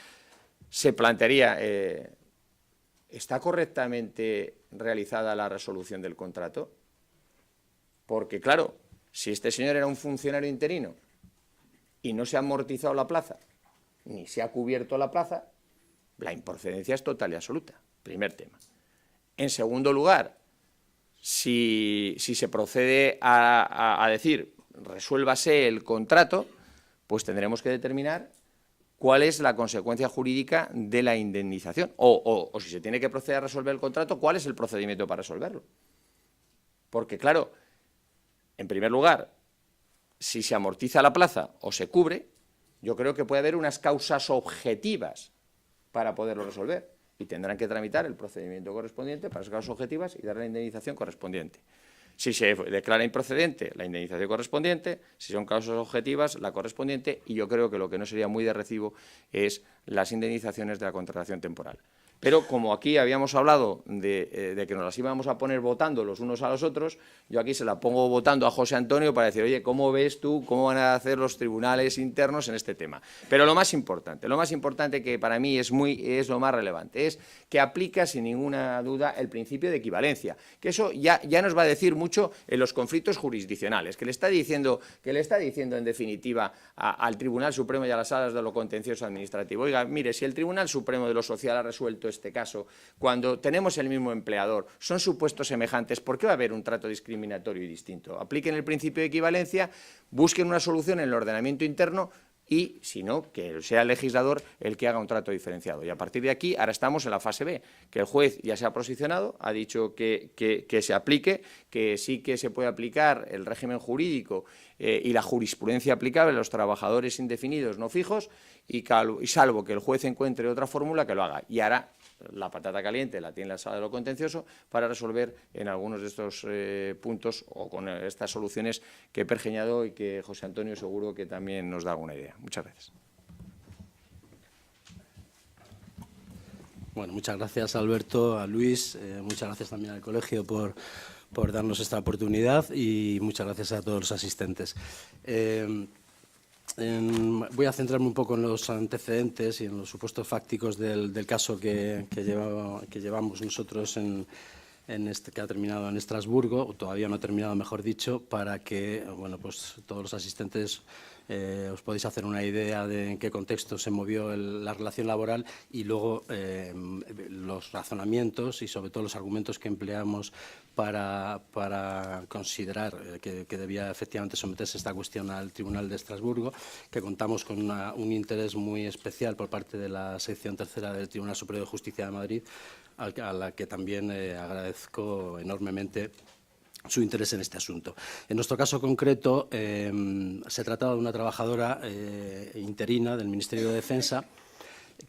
S3: se plantearía, ¿está correctamente realizada la resolución del contrato? Porque, claro, si este señor era un funcionario interino y no se ha amortizado la plaza, ni se ha cubierto la plaza, la improcedencia es total y absoluta. Primer tema. En segundo lugar, si se procede a decir resuélvase el contrato, pues tendremos que determinar cuál es la consecuencia jurídica de la indemnización o si se tiene que proceder a resolver el contrato, cuál es el procedimiento para resolverlo. Porque, claro, en primer lugar, si se amortiza la plaza o se cubre, yo creo que puede haber unas causas objetivas para poderlo resolver y tendrán que tramitar el procedimiento correspondiente para esas causas objetivas y dar la indemnización correspondiente. Si se declara improcedente, la indemnización correspondiente; si son causas objetivas, la correspondiente, y yo creo que lo que no sería muy de recibo es las indemnizaciones de la contratación temporal. Pero como aquí habíamos hablado de que nos las íbamos a poner votando los unos a los otros, yo aquí se la pongo votando a José Antonio para decir, oye, ¿cómo ves tú cómo van a hacer los tribunales internos en este tema? Pero lo más importante que para mí es lo más relevante, es que aplica sin ninguna duda el principio de equivalencia, que eso ya nos va a decir mucho en los conflictos jurisdiccionales, que le está diciendo en definitiva al Tribunal Supremo y a las salas de lo contencioso administrativo, oiga, mire, si el Tribunal Supremo de lo Social ha resuelto este caso, cuando tenemos el mismo empleador, son supuestos semejantes, ¿por qué va a haber un trato discriminatorio y distinto? Apliquen el principio de equivalencia, busquen una solución en el ordenamiento interno y, si no, que sea el legislador el que haga un trato diferenciado. Y a partir de aquí, ahora estamos en la fase B, que el juez ya se ha posicionado, ha dicho que se aplique, que sí que se puede aplicar el régimen jurídico y la jurisprudencia aplicable a los trabajadores indefinidos no fijos, y salvo que el juez encuentre otra fórmula, que lo haga. Y ahora la patata caliente la tiene la sala de lo contencioso para resolver en algunos de estos puntos o con estas soluciones que he pergeñado y que José Antonio seguro que también nos da alguna idea. Muchas gracias.
S4: Bueno, muchas gracias, Alberto, a Luis, muchas gracias también al colegio por darnos esta oportunidad y muchas gracias a todos los asistentes. Voy a centrarme un poco en los antecedentes y en los supuestos fácticos del caso que llevamos nosotros que ha terminado en Estrasburgo, o todavía no ha terminado, mejor dicho, para que bueno, pues todos los asistentes os podéis hacer una idea de en qué contexto se movió la relación laboral y luego los razonamientos y sobre todo los argumentos que empleamos para considerar que debía efectivamente someterse esta cuestión al Tribunal de Estrasburgo, que contamos con un interés muy especial por parte de la sección tercera del Tribunal Superior de Justicia de Madrid, a la que también agradezco enormemente su interés en este asunto. En nuestro caso concreto, se trataba de una trabajadora interina del Ministerio de Defensa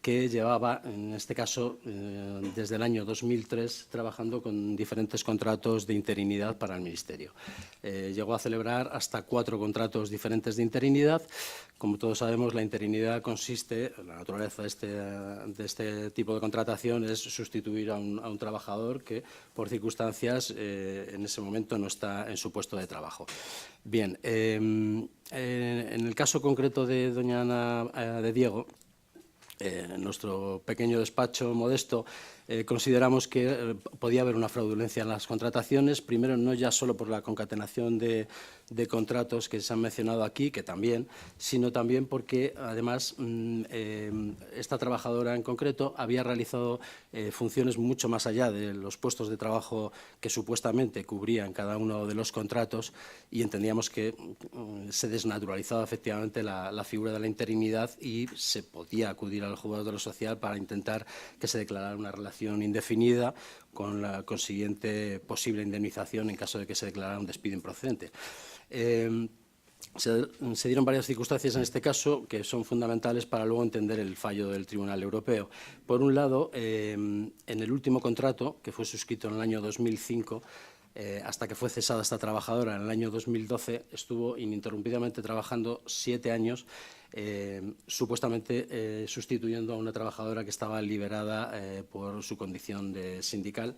S4: que llevaba, en este caso, desde el año 2003, trabajando con diferentes contratos de interinidad para el Ministerio. Llegó a celebrar hasta 4 contratos diferentes de interinidad. Como todos sabemos, la interinidad consiste, la naturaleza de este tipo de contratación es sustituir a un trabajador que, por circunstancias, en ese momento no está en su puesto de trabajo. Bien, en el caso concreto de doña Ana de Diego, en nuestro pequeño despacho modesto, consideramos que podía haber una fraudulencia en las contrataciones, primero no ya solo por la concatenación de contratos que se han mencionado aquí, que también, sino también porque, además, esta trabajadora en concreto había realizado funciones mucho más allá de los puestos de trabajo que supuestamente cubrían cada uno de los contratos y entendíamos que se desnaturalizaba efectivamente la figura de la interinidad y se podía acudir al juzgado de lo social para intentar que se declarara una relación indefinida con la consiguiente posible indemnización en caso de que se declarara un despido improcedente. Se dieron varias circunstancias en este caso que son fundamentales para luego entender el fallo del Tribunal Europeo. Por un lado, en el último contrato, que fue suscrito en el año 2005, hasta que fue cesada esta trabajadora en el año 2012, estuvo ininterrumpidamente trabajando 7 años, supuestamente sustituyendo a una trabajadora que estaba liberada por su condición de sindical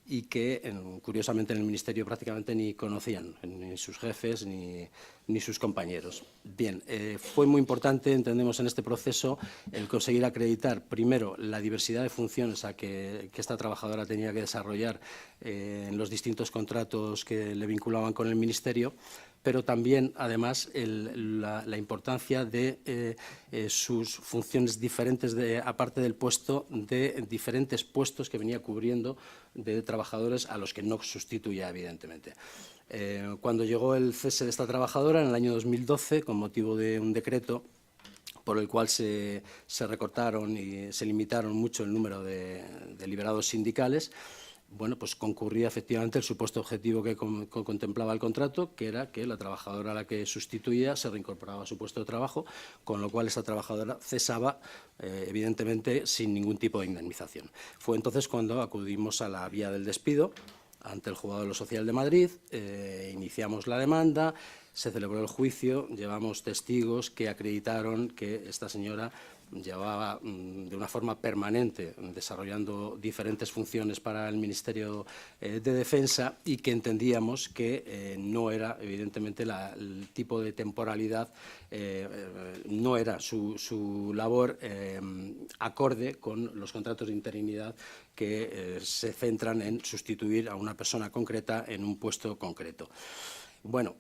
S4: y que, curiosamente, en el Ministerio prácticamente ni conocían, ni sus jefes ni sus compañeros. Bien, fue muy importante, entendemos, en este proceso el conseguir acreditar, primero, la diversidad de funciones que esta trabajadora tenía que desarrollar en los distintos contratos que le vinculaban con el Ministerio, pero también, además, la importancia de sus funciones diferentes, aparte del puesto, de diferentes puestos que venía cubriendo de trabajadores a los que no sustituía, evidentemente. Cuando llegó el cese de esta trabajadora, en el año 2012, con motivo de un decreto por el cual se recortaron y se limitaron mucho el número de liberados sindicales, bueno, pues concurría efectivamente el supuesto objetivo que contemplaba el contrato, que era que la trabajadora a la que sustituía se reincorporaba a su puesto de trabajo, con lo cual esa trabajadora cesaba, evidentemente, sin ningún tipo de indemnización. Fue entonces cuando acudimos a la vía del despido ante el Juzgado de lo Social de Madrid, iniciamos la demanda, se celebró el juicio, llevamos testigos que acreditaron que esta señora llevaba de una forma permanente desarrollando diferentes funciones para el Ministerio de Defensa y que entendíamos que no era, evidentemente, el tipo de temporalidad, no era su labor acorde con los contratos de interinidad que se centran en sustituir a una persona concreta en un puesto concreto. Bueno,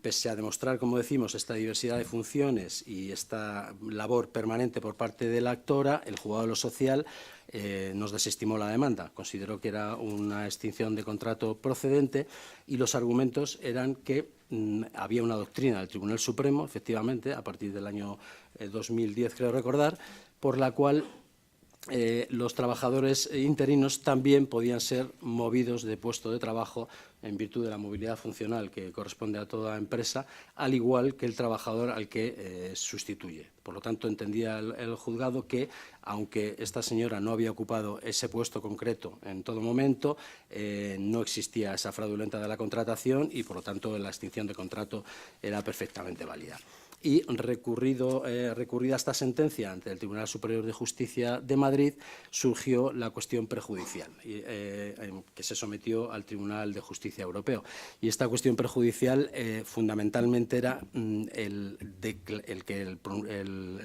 S4: pese a demostrar, como decimos, esta diversidad de funciones y esta labor permanente por parte de la actora, el Juzgado de lo Social nos desestimó la demanda. Consideró que era una extinción de contrato procedente y los argumentos eran que había una doctrina del Tribunal Supremo, efectivamente, a partir del año 2010, creo recordar, por la cual los trabajadores interinos también podían ser movidos de puesto de trabajo en virtud de la movilidad funcional que corresponde a toda empresa, al igual que el trabajador al que sustituye. Por lo tanto, entendía el juzgado que, aunque esta señora no había ocupado ese puesto concreto en todo momento, no existía esa fraudulenta de la contratación y, por lo tanto, la extinción de contrato era perfectamente válida. Y recurrida esta sentencia ante el Tribunal Superior de Justicia de Madrid, surgió la cuestión prejudicial, que se sometió al Tribunal de Justicia Europeo. Y esta cuestión prejudicial fundamentalmente era el que el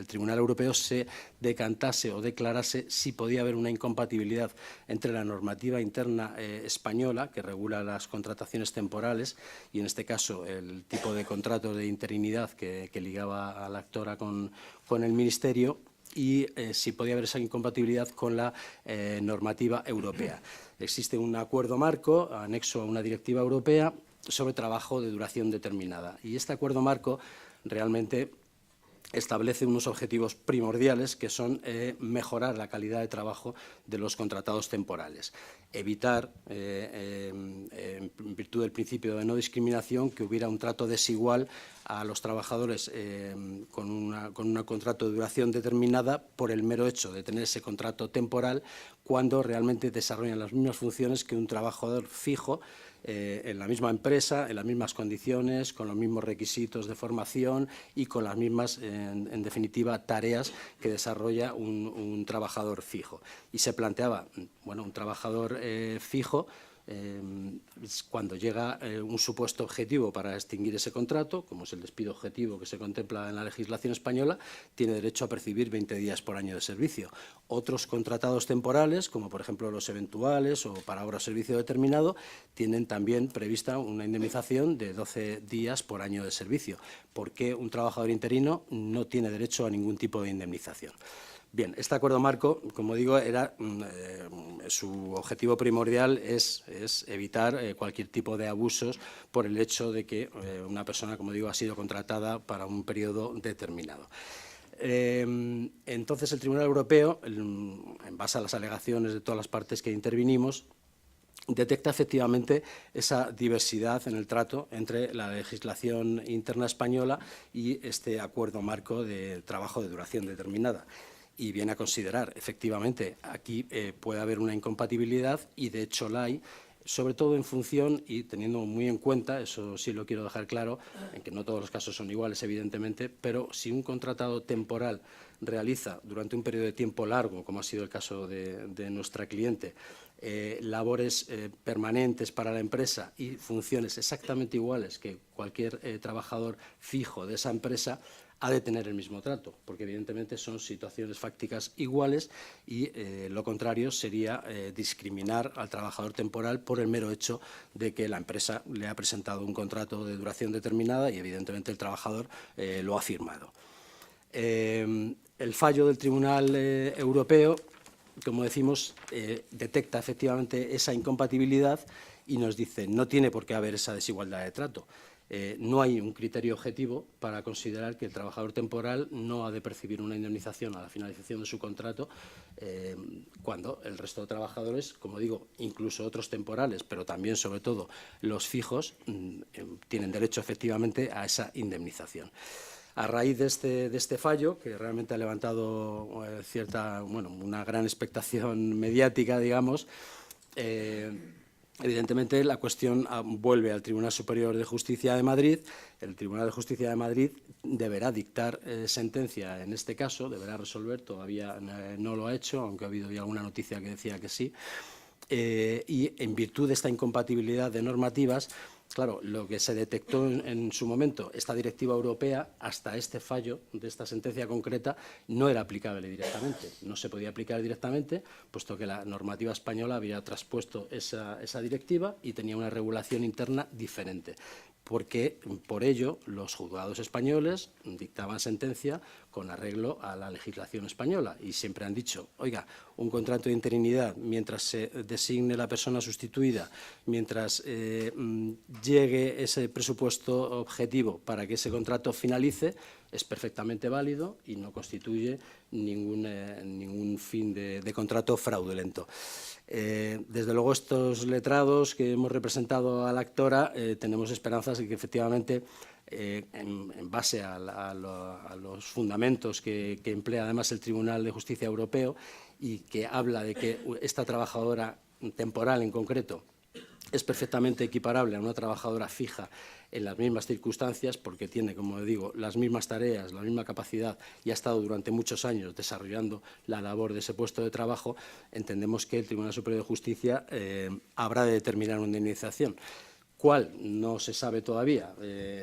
S4: Tribunal Europeo se decantase o declarase si podía haber una incompatibilidad entre la normativa interna española, que regula las contrataciones temporales, y en este caso el tipo de contrato de interinidad que ligaba a la actora con el Ministerio, y si podía haber esa incompatibilidad con la normativa europea. Existe un acuerdo marco, anexo a una directiva europea, sobre trabajo de duración determinada. Y este acuerdo marco realmente establece unos objetivos primordiales que son mejorar la calidad de trabajo de los contratados temporales, evitar, en virtud del principio de no discriminación, que hubiera un trato desigual a los trabajadores con un contrato de duración determinada por el mero hecho de tener ese contrato temporal, cuando realmente desarrollan las mismas funciones que un trabajador fijo en la misma empresa, en las mismas condiciones, con los mismos requisitos de formación y con las mismas, en definitiva, tareas que desarrolla un trabajador fijo. Y se planteaba, bueno, un trabajador fijo, cuando llega un supuesto objetivo para extinguir ese contrato, como es el despido objetivo que se contempla en la legislación española, tiene derecho a percibir 20 días por año de servicio. Otros contratados temporales, como por ejemplo los eventuales o para obra o servicio determinado, tienen también prevista una indemnización de 12 días por año de servicio. ¿Por qué un trabajador interino no tiene derecho a ningún tipo de indemnización? Bien, este acuerdo marco, como digo, su objetivo primordial es evitar cualquier tipo de abusos por el hecho de que una persona, como digo, ha sido contratada para un periodo determinado. Entonces, el Tribunal Europeo, en base a las alegaciones de todas las partes que intervinimos, detecta efectivamente esa diversidad en el trato entre la legislación interna española y este acuerdo marco de trabajo de duración determinada. Y viene a considerar, efectivamente, aquí puede haber una incompatibilidad y, de hecho, la hay, sobre todo en función y teniendo muy en cuenta, eso sí lo quiero dejar claro, en que no todos los casos son iguales, evidentemente, pero si un contratado temporal realiza durante un periodo de tiempo largo, como ha sido el caso de nuestra cliente, labores permanentes para la empresa y funciones exactamente iguales que cualquier trabajador fijo de esa empresa, ha de tener el mismo trato, porque evidentemente son situaciones fácticas iguales y lo contrario sería discriminar al trabajador temporal por el mero hecho de que la empresa le ha presentado un contrato de duración determinada y evidentemente el trabajador lo ha firmado. El fallo del Tribunal Europeo, como decimos, detecta efectivamente esa incompatibilidad y nos dice no tiene por qué haber esa desigualdad de trato. No hay un criterio objetivo para considerar que el trabajador temporal no ha de percibir una indemnización a la finalización de su contrato cuando el resto de trabajadores, como digo, incluso otros temporales, pero también, sobre todo, los fijos, tienen derecho efectivamente a esa indemnización. A raíz de este fallo, que realmente ha levantado una gran expectación mediática, digamos, evidentemente, la cuestión vuelve al Tribunal Superior de Justicia de Madrid. El Tribunal de Justicia de Madrid deberá dictar sentencia en este caso, deberá resolver, todavía no lo ha hecho, aunque ha habido ya alguna noticia que decía que sí. Y en virtud de esta incompatibilidad de normativas, claro, lo que se detectó en su momento, esta directiva europea, hasta este fallo de esta sentencia concreta, no era aplicable directamente. No se podía aplicar directamente, puesto que la normativa española había traspuesto esa directiva y tenía una regulación interna diferente. Porque, por ello, los juzgados españoles dictaban sentencia con arreglo a la legislación española y siempre han dicho, oiga, un contrato de interinidad, mientras se designe la persona sustituida, mientras llegue ese presupuesto objetivo para que ese contrato finalice, es perfectamente válido y no constituye ningún fin de contrato fraudulento. Desde luego, estos letrados que hemos representado a la actora, tenemos esperanzas de que efectivamente, en base a los fundamentos que emplea además el Tribunal de Justicia Europeo y que habla de que esta trabajadora temporal en concreto es perfectamente equiparable a una trabajadora fija en las mismas circunstancias, porque tiene, como digo, las mismas tareas, la misma capacidad y ha estado durante muchos años desarrollando la labor de ese puesto de trabajo, entendemos que el Tribunal Superior de Justicia habrá de determinar una indemnización. ¿Cuál? No se sabe todavía.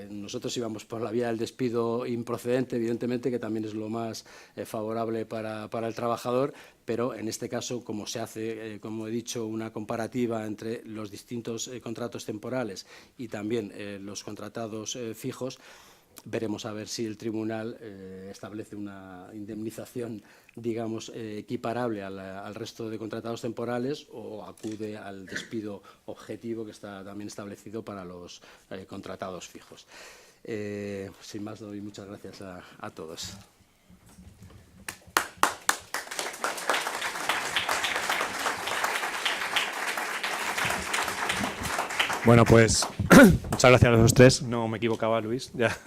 S4: Nosotros íbamos por la vía del despido improcedente, evidentemente, que también es lo más favorable para el trabajador, pero en este caso, como se hace, como he dicho, una comparativa entre los distintos contratos temporales y también los contratados fijos, veremos a ver si el tribunal establece una indemnización, digamos, equiparable al resto de contratados temporales o acude al despido objetivo que está también establecido para los contratados fijos. Sin más, doy muchas gracias a todos.
S1: Bueno, pues muchas gracias a los tres. No me equivocaba, Luis. Ya,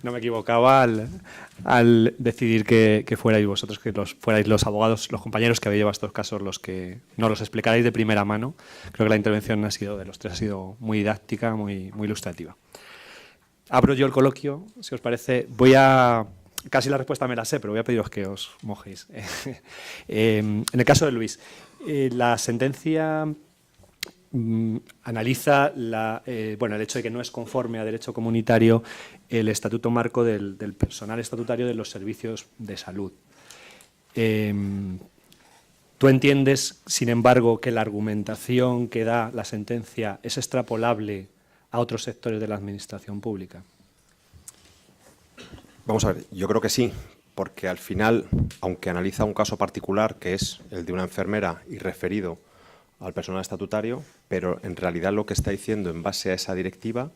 S1: no me equivocaba al decidir que fuerais vosotros, que fuerais los abogados, los compañeros que habéis llevado estos casos, los que nos los explicarais de primera mano. Creo que la intervención de los tres ha sido muy didáctica, muy ilustrativa. Abro yo el coloquio, si os parece. Casi la respuesta me la sé, pero voy a pediros que os mojéis. En el caso de Luis, la sentencia analiza el hecho de que no es conforme a derecho comunitario el estatuto marco del personal estatutario de los servicios de salud. ¿Tú entiendes, sin embargo, que la argumentación que da la sentencia es extrapolable a otros sectores de la administración pública?
S2: Vamos a ver, yo creo que sí, porque al final, aunque analiza un caso particular, que es el de una enfermera y referido al personal estatutario, pero en realidad lo que está diciendo en base a esa directiva,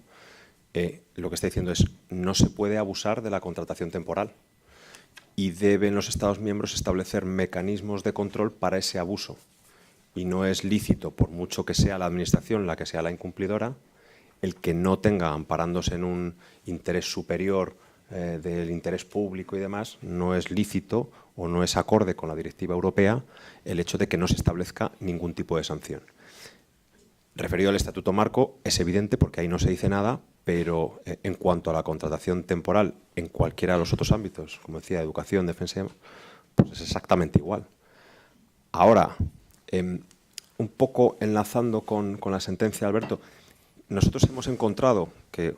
S2: lo que está diciendo es no se puede abusar de la contratación temporal y deben los Estados miembros establecer mecanismos de control para ese abuso. Y no es lícito, por mucho que sea la Administración la que sea la incumplidora, el que no tenga, amparándose en un interés superior del interés público y demás, no es lícito o no es acorde con la directiva europea el hecho de que no se establezca ningún tipo de sanción. Referido al Estatuto Marco, es evidente porque ahí no se dice nada, pero en cuanto a la contratación temporal en cualquiera de los otros ámbitos, como decía, educación, defensa, pues es exactamente igual. Ahora, un poco enlazando con la sentencia, Alberto, nosotros hemos encontrado que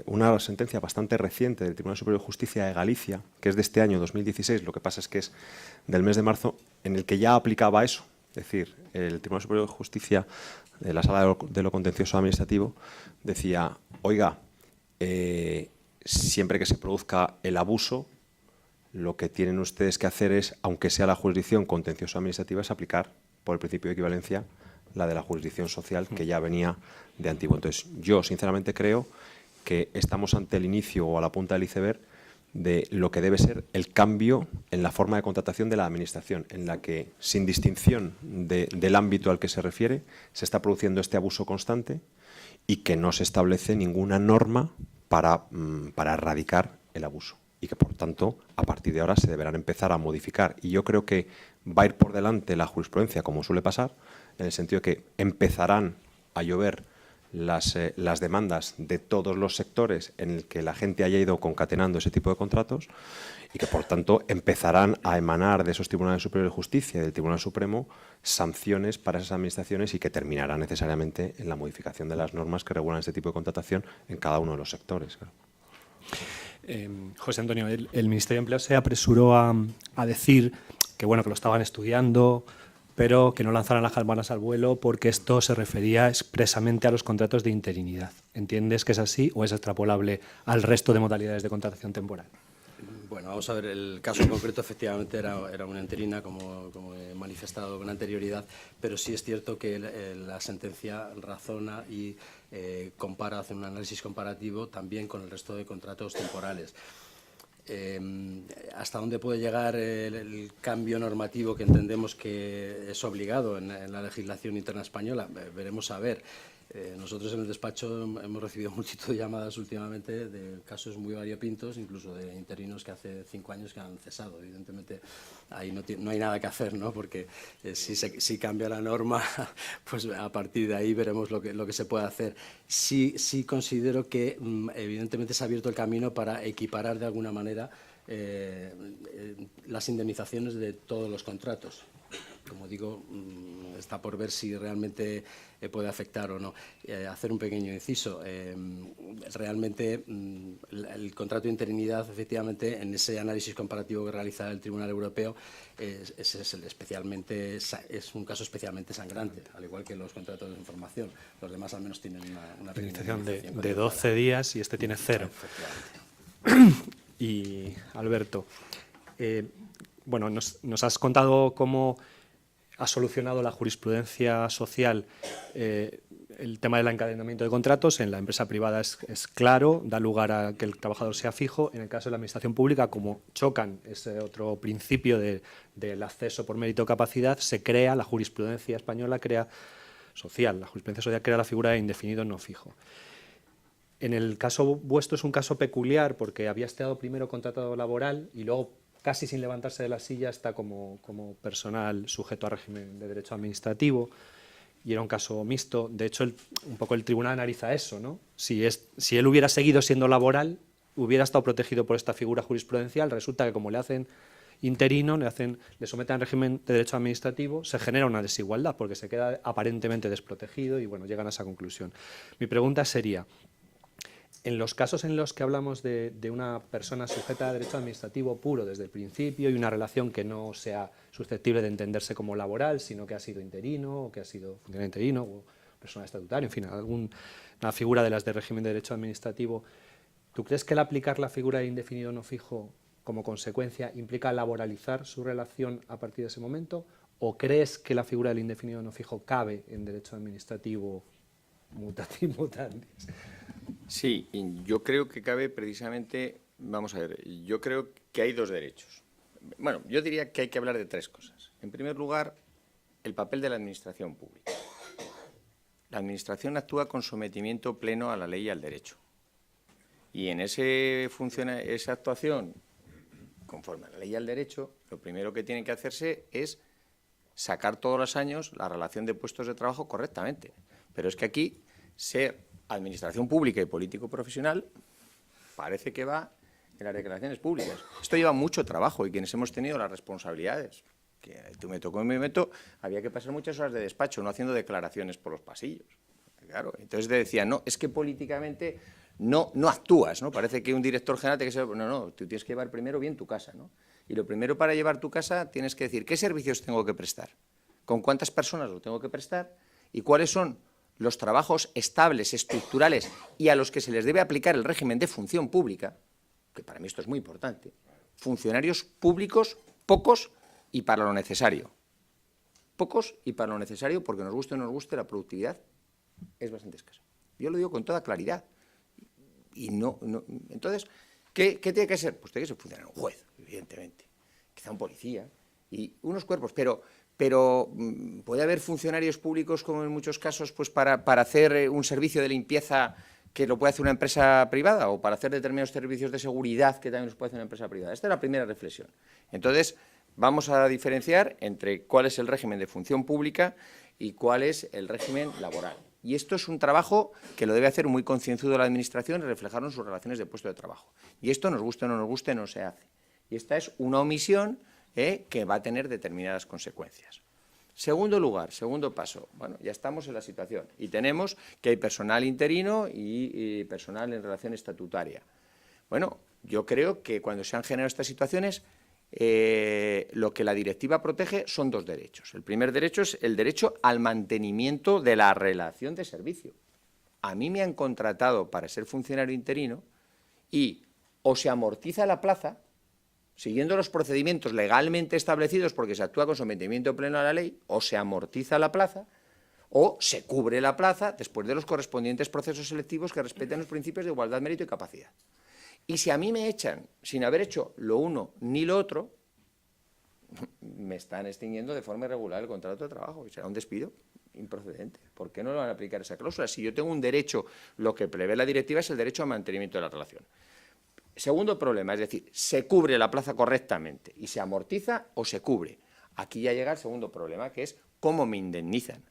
S2: una sentencia bastante reciente del Tribunal Superior de Justicia de Galicia, que es de este año 2016, lo que pasa es que es del mes de marzo, en el que ya aplicaba eso. Es decir, el Tribunal Superior de Justicia de la Sala de lo Contencioso Administrativo decía, oiga, siempre que se produzca el abuso, lo que tienen ustedes que hacer es, aunque sea la jurisdicción contencioso administrativa, es aplicar por el principio de equivalencia la de la jurisdicción social que ya venía de antiguo. Entonces, yo sinceramente creo que estamos ante el inicio o a la punta del iceberg de lo que debe ser el cambio en la forma de contratación de la Administración, en la que, sin distinción del ámbito al que se refiere, se está produciendo este abuso constante y que no se establece ninguna norma para erradicar el abuso y que, por tanto, a partir de ahora se deberán empezar a modificar. Y yo creo que va a ir por delante la jurisprudencia, como suele pasar, en el sentido de que empezarán a llover las demandas de todos los sectores en el que la gente haya ido concatenando ese tipo de contratos y que, por tanto, empezarán a emanar de esos tribunales superiores de justicia y del Tribunal Supremo sanciones para esas administraciones y que terminará necesariamente en la modificación de las normas que regulan este tipo de contratación en cada uno de los sectores. Claro.
S1: José Antonio, el Ministerio de Empleo se apresuró a decir que, bueno, que lo estaban estudiando, pero que no lanzaran las campanas al vuelo porque esto se refería expresamente a los contratos de interinidad. ¿Entiendes que es así o es extrapolable al resto de modalidades de contratación temporal?
S4: Bueno, vamos a ver, el caso en concreto efectivamente era una interina, como he manifestado con anterioridad, pero sí es cierto que la sentencia razona y compara, hace un análisis comparativo también con el resto de contratos temporales. ¿Hasta dónde puede llegar el cambio normativo que entendemos que es obligado en la legislación interna española? Veremos a ver. Nosotros en el despacho hemos recibido multitud de llamadas últimamente de casos muy variopintos, incluso de interinos que hace 5 años que han cesado. Evidentemente, ahí no hay nada que hacer, ¿no? Porque si cambia la norma, pues a partir de ahí veremos lo que se puede hacer. Sí considero que evidentemente se ha abierto el camino para equiparar de alguna manera las indemnizaciones de todos los contratos. Como digo, está por ver si realmente puede afectar o no. Hacer un pequeño inciso. Realmente el contrato de interinidad, efectivamente, en ese análisis comparativo que realiza el Tribunal Europeo, es un caso especialmente sangrante, al igual que los contratos de información. Los demás al menos tienen una
S1: indemnización de 12 días y este tiene 0. Y Alberto, bueno, nos has contado cómo ha solucionado la jurisprudencia social el tema del encadenamiento de contratos. En la empresa privada es claro, da lugar a que el trabajador sea fijo. En el caso de la administración pública, como chocan ese otro principio del acceso por mérito o capacidad, se crea, la jurisprudencia española la jurisprudencia social crea la figura de indefinido no fijo. En el caso vuestro es un caso peculiar porque había estado primero contratado laboral y luego, casi sin levantarse de la silla, está como personal sujeto a régimen de derecho administrativo, y era un caso mixto. De hecho, un poco el tribunal analiza eso, ¿no? Si él hubiera seguido siendo laboral, hubiera estado protegido por esta figura jurisprudencial. Resulta que como le hacen interino, le someten al régimen de derecho administrativo, se genera una desigualdad porque se queda aparentemente desprotegido y, bueno, llegan a esa conclusión. Mi pregunta sería: en los casos en los que hablamos de una persona sujeta a derecho administrativo puro desde el principio y una relación que no sea susceptible de entenderse como laboral, sino que ha sido interino o que ha sido funcionario interino o persona estatutaria, en fin, alguna figura de las de régimen de derecho administrativo, ¿tú crees que el aplicar la figura de indefinido no fijo como consecuencia implica laboralizar su relación a partir de ese momento? ¿O crees que la figura del indefinido no fijo cabe en derecho administrativo mutatis mutandis?
S3: Sí, yo creo que cabe precisamente, vamos a ver, yo creo que hay dos derechos. Bueno, yo diría que hay que hablar de 3 cosas. En primer lugar, el papel de la Administración pública. La Administración actúa con sometimiento pleno a la ley y al derecho. Y en esa actuación, conforme a la ley y al derecho, lo primero que tiene que hacerse es sacar todos los años la relación de puestos de trabajo correctamente. Pero es que aquí ser Administración pública y político profesional parece que va en las declaraciones públicas. Esto lleva mucho trabajo y quienes hemos tenido las responsabilidades, que tú me tocó en mi momento, había que pasar muchas horas de despacho, no haciendo declaraciones por los pasillos. Claro, entonces decía, no, es que políticamente no actúas, ¿no? Parece que un director general tiene que ser, no, tú tienes que llevar primero bien tu casa, ¿no? Y lo primero para llevar tu casa tienes que decir, ¿qué servicios tengo que prestar? ¿Con cuántas personas lo tengo que prestar? ¿Y cuáles son los trabajos estables, estructurales y a los que se les debe aplicar el régimen de función pública, que para mí esto es muy importante, funcionarios públicos pocos y para lo necesario. Pocos y para lo necesario porque nos guste o no nos guste, la productividad es bastante escasa. Yo lo digo con toda claridad. no. Entonces, ¿qué tiene que ser? Pues tiene que ser funcionario, un juez, evidentemente, quizá un policía y unos cuerpos, pero puede haber funcionarios públicos, como en muchos casos, pues para hacer un servicio de limpieza que lo puede hacer una empresa privada, o para hacer determinados servicios de seguridad que también los puede hacer una empresa privada. Esta es la primera reflexión. Entonces, vamos a diferenciar entre cuál es el régimen de función pública y cuál es el régimen laboral. Y esto es un trabajo que lo debe hacer muy concienzudo la Administración y reflejarlo en sus relaciones de puesto de trabajo. Y esto, nos guste o no nos guste, no se hace. Y esta es una omisión que va a tener determinadas consecuencias. Segundo lugar, segundo paso, bueno, ya estamos en la situación y tenemos que hay personal interino y personal en relación estatutaria. Bueno, yo creo que cuando se han generado estas situaciones, lo que la directiva protege son dos derechos. El primer derecho es el derecho al mantenimiento de la relación de servicio. A mí me han contratado para ser funcionario interino y o se amortiza la plaza, siguiendo los procedimientos legalmente establecidos porque se actúa con sometimiento pleno a la ley, o se amortiza la plaza, o se cubre la plaza después de los correspondientes procesos selectivos que respeten los principios de igualdad, mérito y capacidad. Y si a mí me echan sin haber hecho lo uno ni lo otro, me están extinguiendo de forma irregular el contrato de trabajo y será un despido improcedente. ¿Por qué no lo van a aplicar esa cláusula? Si yo tengo un derecho, lo que prevé la directiva es el derecho al mantenimiento de la relación. Segundo problema, es decir, ¿se cubre la plaza correctamente y se amortiza o se cubre? Aquí ya llega el segundo problema, que es ¿cómo me indemnizan?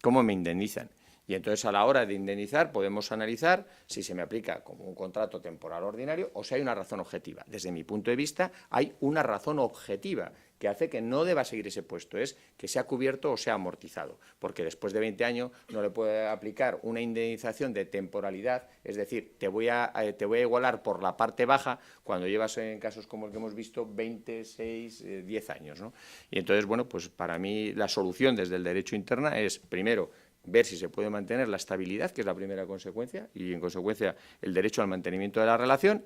S3: ¿Cómo me indemnizan? Y entonces a la hora de indemnizar podemos analizar si se me aplica como un contrato temporal ordinario o si hay una razón objetiva. Desde mi punto de vista hay una razón objetiva que hace que no deba seguir ese puesto, es que sea cubierto o sea amortizado, porque después de 20 años no le puede aplicar una indemnización de temporalidad, es decir, te voy a igualar por la parte baja cuando llevas en casos como el que hemos visto 26, 10 años, ¿no? Y entonces, bueno, pues para mí la solución desde el derecho interna es, primero, ver si se puede mantener la estabilidad, que es la primera consecuencia, y en consecuencia el derecho al mantenimiento de la relación.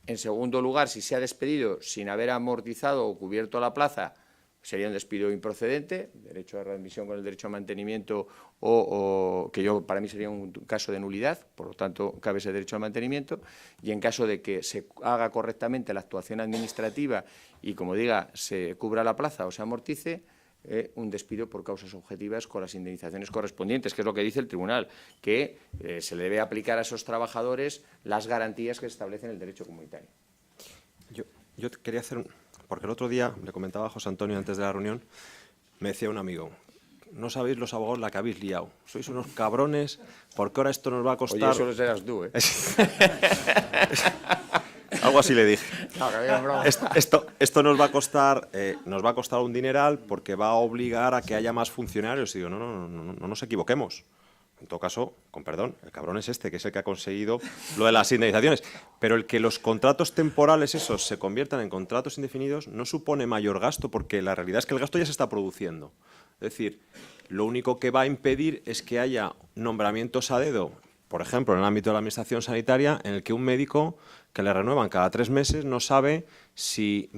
S3: En segundo lugar, si se ha despedido sin haber amortizado o cubierto la plaza, sería un despido improcedente, derecho de readmisión con el derecho al mantenimiento o que para mí sería un caso de nulidad, por lo tanto cabe ese derecho al mantenimiento, y en caso de que se haga correctamente la actuación administrativa y, como diga, se cubra la plaza o se amortice, un despido por causas objetivas con las indemnizaciones correspondientes, que es lo que dice el tribunal, que se le debe aplicar a esos trabajadores las garantías que establecen el derecho comunitario.
S2: Yo quería hacer, porque el otro día le comentaba a José Antonio antes de la reunión, me decía un amigo, no sabéis los abogados la que habéis liado, sois unos cabrones, porque ahora esto nos va a costar...
S3: Oye, solo serás tú, ¿eh?
S2: Algo así le dije. Esto nos va a costar un dineral porque va a obligar a que haya más funcionarios. Y digo, no nos equivoquemos. En todo caso, con perdón, el cabrón es este, que es el que ha conseguido lo de las indemnizaciones. Pero el que los contratos temporales esos se conviertan en contratos indefinidos no supone mayor gasto, porque la realidad es que el gasto ya se está produciendo. Es decir, lo único que va a impedir es que haya nombramientos a dedo, por ejemplo, en el ámbito de la administración sanitaria, en el que un médico que le renuevan cada 3 meses no sabe si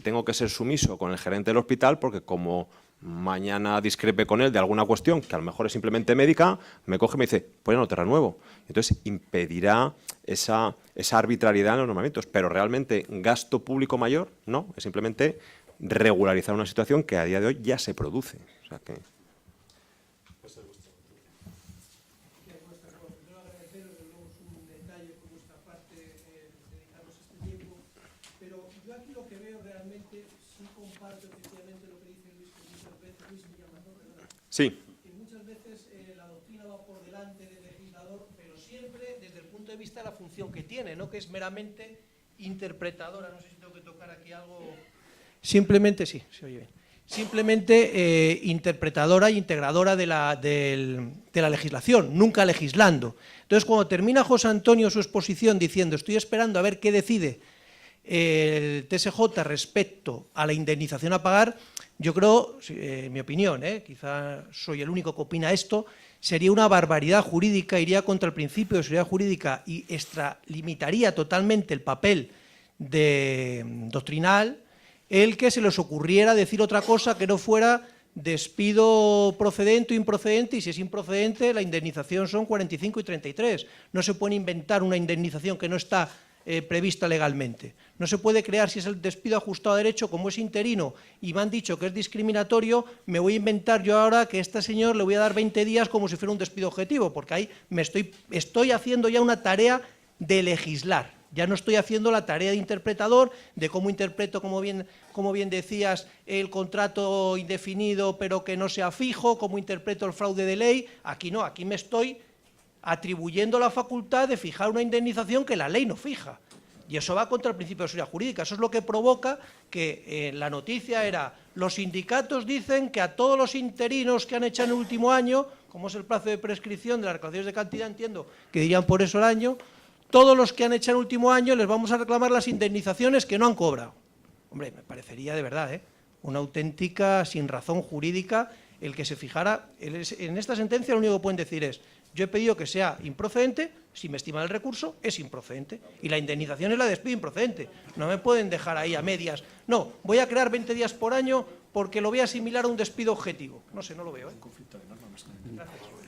S2: tengo que ser sumiso con el gerente del hospital, porque como mañana discrepe con él de alguna cuestión, que a lo mejor es simplemente médica, me coge y me dice, pues ya no te renuevo. Entonces impedirá esa arbitrariedad en los nombramientos. Pero realmente gasto público mayor, no, es simplemente regularizar una situación que a día de hoy ya se produce. O sea que... Sí.
S5: Que muchas veces la doctrina va por delante del legislador, pero siempre desde el punto de vista de la función que tiene, no que es meramente interpretadora. No sé si tengo que tocar aquí algo. Simplemente, sí, se oye bien. Simplemente interpretadora e integradora de la legislación, nunca legislando. Entonces, cuando termina José Antonio su exposición diciendo estoy esperando a ver qué decide el TSJ respecto a la indemnización a pagar, yo creo, en mi opinión, quizá soy el único que opina esto, sería una barbaridad jurídica, iría contra el principio de seguridad jurídica y extralimitaría totalmente el papel doctrinal el que se les ocurriera decir otra cosa que no fuera despido procedente o improcedente, y si es improcedente, la indemnización son 45 y 33. No se puede inventar una indemnización que no está prevista legalmente. No se puede crear, si es el despido ajustado a derecho, como es interino y me han dicho que es discriminatorio, me voy a inventar yo ahora que a este señor le voy a dar 20 días como si fuera un despido objetivo, porque ahí estoy haciendo ya una tarea de legislar. Ya no estoy haciendo la tarea de interpretador, de cómo interpreto, como bien decías, el contrato indefinido pero que no sea fijo, cómo interpreto el fraude de ley. Aquí no, aquí me estoy atribuyendo la facultad de fijar una indemnización que la ley no fija. Y eso va contra el principio de seguridad jurídica. Eso es lo que provoca que la noticia era: los sindicatos dicen que a todos los interinos que han hecho en el último año, como es el plazo de prescripción de las reclamaciones de cantidad, entiendo que dirían por eso el año, todos los que han hecho en el último año les vamos a reclamar las indemnizaciones que no han cobrado. Hombre, me parecería de verdad, una auténtica sinrazón jurídica el que se fijara. En esta sentencia lo único que pueden decir es: yo he pedido que sea improcedente, si me estiman el recurso, es improcedente. Y la indemnización es la de despido improcedente. No me pueden dejar ahí a medias. No, voy a crear 20 días por año porque lo voy a asimilar a un despido objetivo. No sé, no lo veo.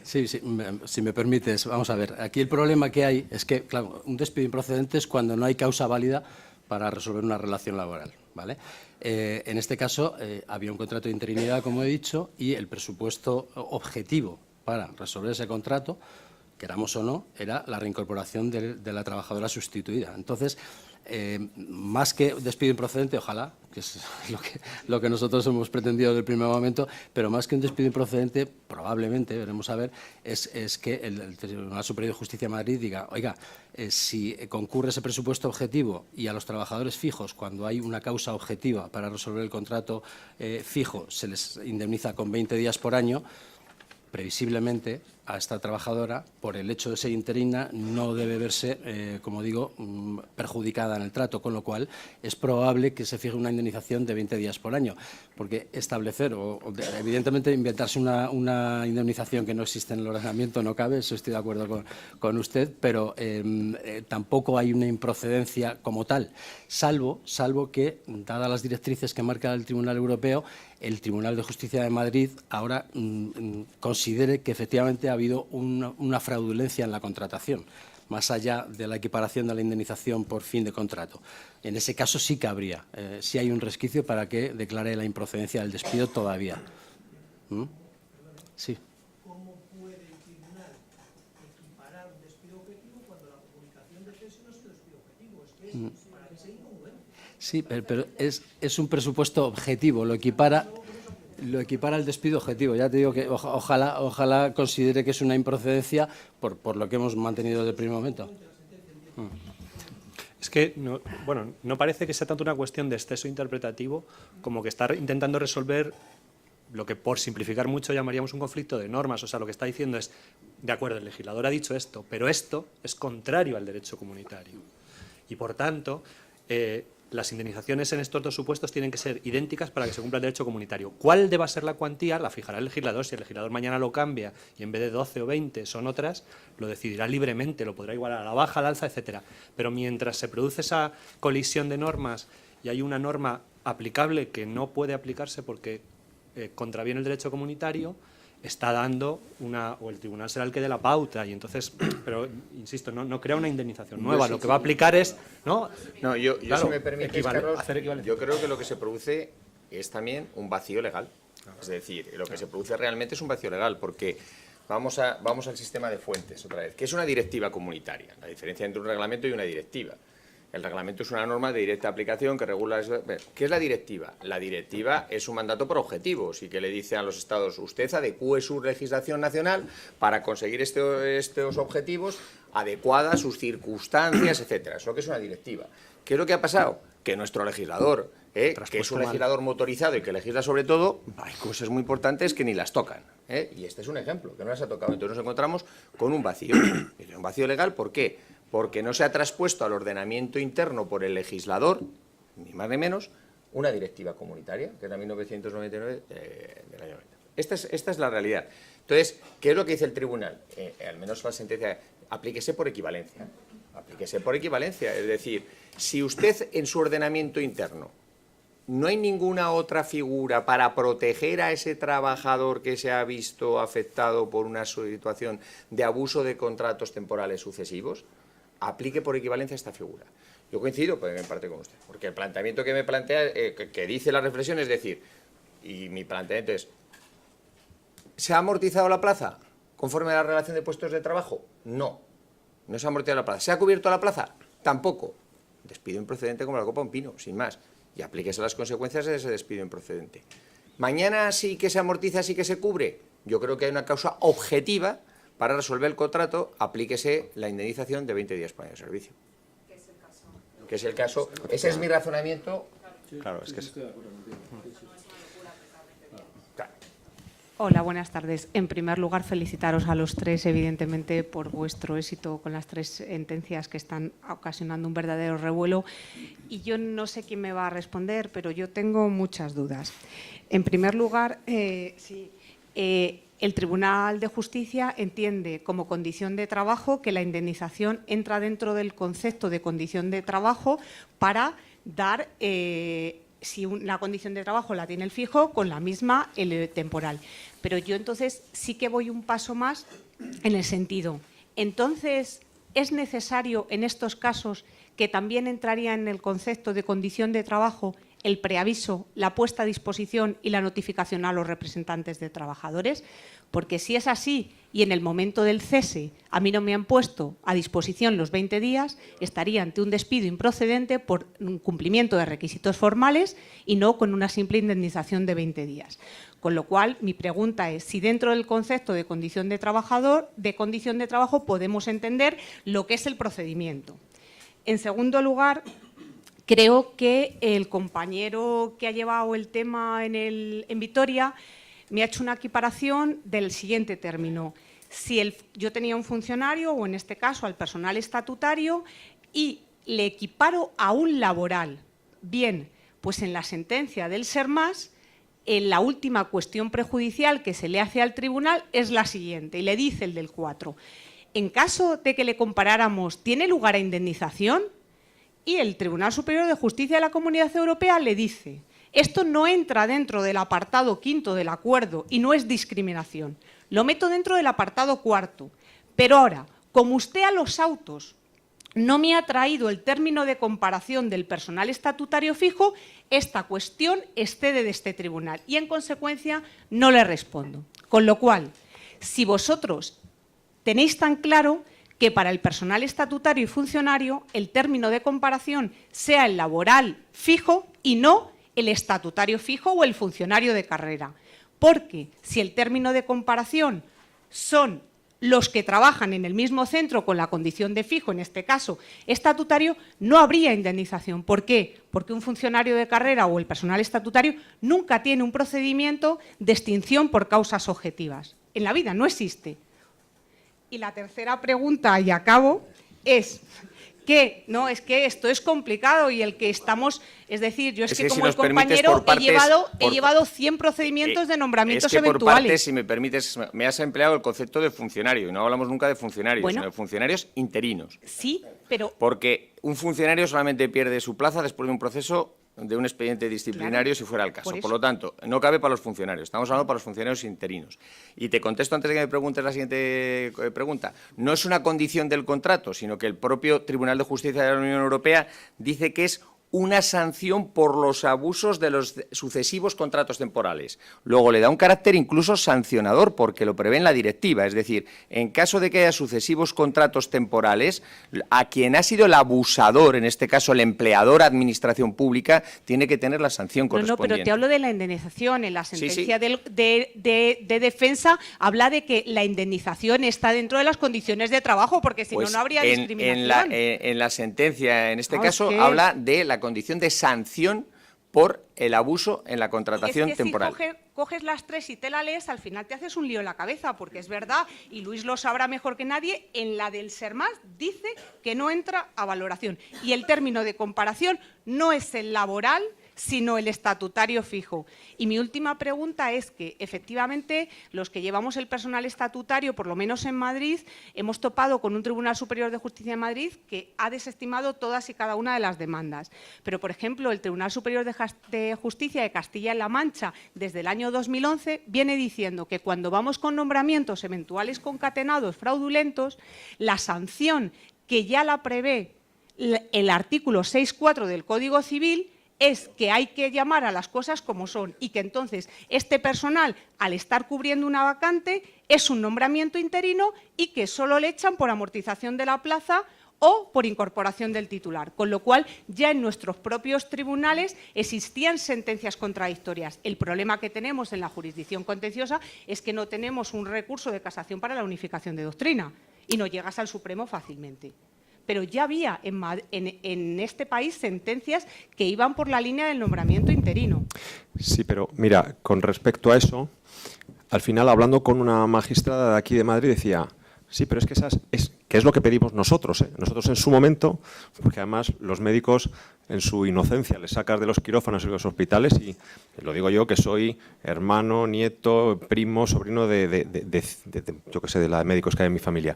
S4: Sí, si me permites, vamos a ver. Aquí el problema que hay es que, claro, un despido improcedente es cuando no hay causa válida para resolver una relación laboral, ¿vale? En este caso había un contrato de interinidad, como he dicho, y el presupuesto objetivo para resolver ese contrato, queramos o no, era la reincorporación de la trabajadora sustituida. Entonces, más que despido improcedente, ojalá, que es lo que nosotros hemos pretendido desde el primer momento, pero más que un despido improcedente, probablemente, veremos a ver, es que el Tribunal Superior de Justicia de Madrid diga: oiga, si concurre ese presupuesto objetivo y a los trabajadores fijos, cuando hay una causa objetiva para resolver el contrato fijo, se les indemniza con 20 días por año, previsiblemente a esta trabajadora, por el hecho de ser interina, no debe verse, como digo, perjudicada en el trato, con lo cual es probable que se fije una indemnización de 20 días por año, porque establecer evidentemente inventarse una indemnización que no existe en el ordenamiento no cabe, eso estoy de acuerdo con usted, pero tampoco hay una improcedencia como tal, salvo que, dadas las directrices que marca el Tribunal Europeo, el Tribunal de Justicia de Madrid ahora considere que efectivamente ha habido una fraudulencia en la contratación, más allá de la equiparación de la indemnización por fin de contrato. En ese caso sí que habría, sí hay un resquicio para que declare la improcedencia del despido todavía. Sí.
S5: ¿Cómo puede el tribunal equiparar un despido objetivo cuando la comunicación de cese no es un despido objetivo? Es que es para que sea incongruente.
S4: Sí, pero es un presupuesto objetivo, lo equipara al despido objetivo. Ya te digo que ojalá considere que es una improcedencia por lo que hemos mantenido desde el primer momento.
S1: Es que no parece que sea tanto una cuestión de exceso interpretativo como que estar intentando resolver lo que, por simplificar mucho, llamaríamos un conflicto de normas. O sea, lo que está diciendo es: de acuerdo, el legislador ha dicho esto, pero esto es contrario al derecho comunitario. Y, por tanto, las indemnizaciones en estos dos supuestos tienen que ser idénticas para que se cumpla el derecho comunitario. ¿Cuál deba ser la cuantía? La fijará el legislador. Si el legislador mañana lo cambia y en vez de 12 o 20 son otras, lo decidirá libremente, lo podrá igualar a la baja, al alza, etcétera. Pero mientras se produce esa colisión de normas y hay una norma aplicable que no puede aplicarse porque contraviene el derecho comunitario, está dando o el tribunal será el que dé la pauta, y entonces, pero insisto, no crea una indemnización nueva, lo que va a aplicar es,
S3: yo
S1: claro,
S3: si me permites, Carlos, yo creo que lo que se produce es también un vacío legal. Es decir, lo que se produce realmente es un vacío legal, porque vamos al sistema de fuentes otra vez, que es una directiva comunitaria, la diferencia entre un reglamento y una directiva. El reglamento es una norma de directa aplicación que regula... ¿Qué es la directiva? La directiva es un mandato por objetivos y que le dice a los Estados: usted adecúe su legislación nacional para conseguir estos objetivos, adecuada a sus circunstancias, etcétera. Es lo que es una directiva. ¿Qué es lo que ha pasado? Que nuestro legislador, que es un legislador motorizado y que legisla sobre todo, hay cosas muy importantes que ni las tocan. Y este es un ejemplo, que no las ha tocado. Entonces nos encontramos con un vacío. Un vacío legal, ¿por qué? Porque no se ha traspuesto al ordenamiento interno por el legislador, ni más ni menos, una directiva comunitaria, que es la 1999 del año 90. Esta es la realidad. Entonces, ¿qué es lo que dice el tribunal? Al menos la sentencia, aplíquese por equivalencia. Aplíquese por equivalencia. Es decir, si usted en su ordenamiento interno ¿no hay ninguna otra figura para proteger a ese trabajador que se ha visto afectado por una situación de abuso de contratos temporales sucesivos? Aplique por equivalencia esta figura. Yo coincido en parte con usted, porque el planteamiento que me plantea, que dice la reflexión, es decir, y mi planteamiento es, ¿se ha amortizado la plaza conforme a la relación de puestos de trabajo? No, no se ha amortizado la plaza. ¿Se ha cubierto la plaza? Tampoco. Despido improcedente como la copa de un pino, sin más. Y aplíquese las consecuencias de ese despido improcedente. ¿Mañana sí que se amortiza, sí que se cubre? Yo creo que hay una causa objetiva para resolver el contrato, aplíquese la indemnización de 20 días por año de servicio. Que es el caso. Ese es mi razonamiento.
S2: Claro, es que es...
S6: Hola, buenas tardes. En primer lugar, felicitaros a los tres, evidentemente, por vuestro éxito con las tres sentencias que están ocasionando un verdadero revuelo. Y yo no sé quién me va a responder, pero yo tengo muchas dudas. En primer lugar, el Tribunal de Justicia entiende como condición de trabajo que la indemnización entra dentro del concepto de condición de trabajo para dar... si la condición de trabajo la tiene el fijo, con la misma el temporal. Pero yo entonces sí que voy un paso más en el sentido. Entonces, ¿es necesario en estos casos que también entraría en el concepto de condición de trabajo el preaviso, la puesta a disposición y la notificación a los representantes de trabajadores? Porque si es así y en el momento del cese a mí no me han puesto a disposición los 20 días, estaría ante un despido improcedente por cumplimiento de requisitos formales y no con una simple indemnización de 20 días. Con lo cual, mi pregunta es si dentro del concepto de condición de trabajo podemos entender lo que es el procedimiento. En segundo lugar, creo que el compañero que ha llevado el tema en Vitoria me ha hecho una equiparación del siguiente término. Si yo tenía un funcionario, o en este caso al personal estatutario, y le equiparo a un laboral, bien, pues en la sentencia del SERMAS, en la última cuestión prejudicial que se le hace al tribunal es la siguiente, y le dice el del 4. En caso de que le comparáramos, ¿tiene lugar a indemnización? Y el Tribunal Superior de Justicia de la Comunidad Europea le dice, esto no entra dentro del apartado 5º del acuerdo y no es discriminación. Lo meto dentro del apartado 4º. Pero ahora, como usted a los autos no me ha traído el término de comparación del personal estatutario fijo, esta cuestión excede de este tribunal y, en consecuencia, no le respondo. Con lo cual, si vosotros tenéis tan claro que para el personal estatutario y funcionario el término de comparación sea el laboral fijo y no el estatutario fijo o el funcionario de carrera. Porque si el término de comparación son los que trabajan en el mismo centro con la condición de fijo, en este caso estatutario, no habría indemnización. ¿Por qué? Porque un funcionario de carrera o el personal estatutario nunca tiene un procedimiento de extinción por causas objetivas. En la vida no existe. Y la tercera pregunta, y acabo, es que no, es que esto es complicado y el que estamos, es decir, yo es que como el compañero he llevado 100 procedimientos de nombramientos eventuales.
S3: Por partes, si me permites, me has empleado el concepto de funcionario y no hablamos nunca de funcionarios, sino de funcionarios interinos.
S6: Sí, pero...
S3: Porque un funcionario solamente pierde su plaza después de un proceso de un expediente disciplinario, si fuera el caso. Por lo tanto, no cabe para los funcionarios. Estamos hablando para los funcionarios interinos. Y te contesto antes de que me preguntes la siguiente pregunta. No es una condición del contrato, sino que el propio Tribunal de Justicia de la Unión Europea dice que es una sanción por los abusos de los sucesivos contratos temporales. Luego le da un carácter incluso sancionador porque lo prevé en la directiva. Es decir, en caso de que haya sucesivos contratos temporales, a quien ha sido el abusador, en este caso el empleador administración pública, tiene que tener la sanción correspondiente.
S6: No, pero te hablo de la indemnización. En la sentencia de defensa habla de que la indemnización está dentro de las condiciones de trabajo, porque si no habría discriminación.
S3: En la sentencia, en este caso, habla de la condición de sanción por el abuso en la contratación temporal.
S6: Si coges las tres y te la lees, al final te haces un lío en la cabeza, porque es verdad, y Luis lo sabrá mejor que nadie, en la del SERMAS dice que no entra a valoración. Y el término de comparación no es el laboral, sino el estatutario fijo. Y mi última pregunta es que, efectivamente, los que llevamos el personal estatutario, por lo menos en Madrid, hemos topado con un Tribunal Superior de Justicia de Madrid que ha desestimado todas y cada una de las demandas. Pero, por ejemplo, el Tribunal Superior de Justicia de Castilla-La Mancha, desde el año 2011, viene diciendo que cuando vamos con nombramientos eventuales concatenados fraudulentos, la sanción que ya la prevé el artículo 6.4 del Código Civil es que hay que llamar a las cosas como son y que entonces este personal, al estar cubriendo una vacante, es un nombramiento interino y que solo le echan por amortización de la plaza o por incorporación del titular, con lo cual ya en nuestros propios tribunales existían sentencias contradictorias. El problema que tenemos en la jurisdicción contenciosa es que no tenemos un recurso de casación para la unificación de doctrina y no llegas al Supremo fácilmente. Pero ya había en este país sentencias que iban por la línea del nombramiento interino.
S2: Sí, pero mira, con respecto a eso, al final hablando con una magistrada de aquí de Madrid decía, sí, pero es que que es lo que pedimos nosotros, ¿eh? Nosotros en su momento, porque además los médicos en su inocencia les sacas de los quirófanos y los hospitales y lo digo yo que soy hermano, nieto, primo, sobrino yo qué sé, de la médicos que hay en mi familia.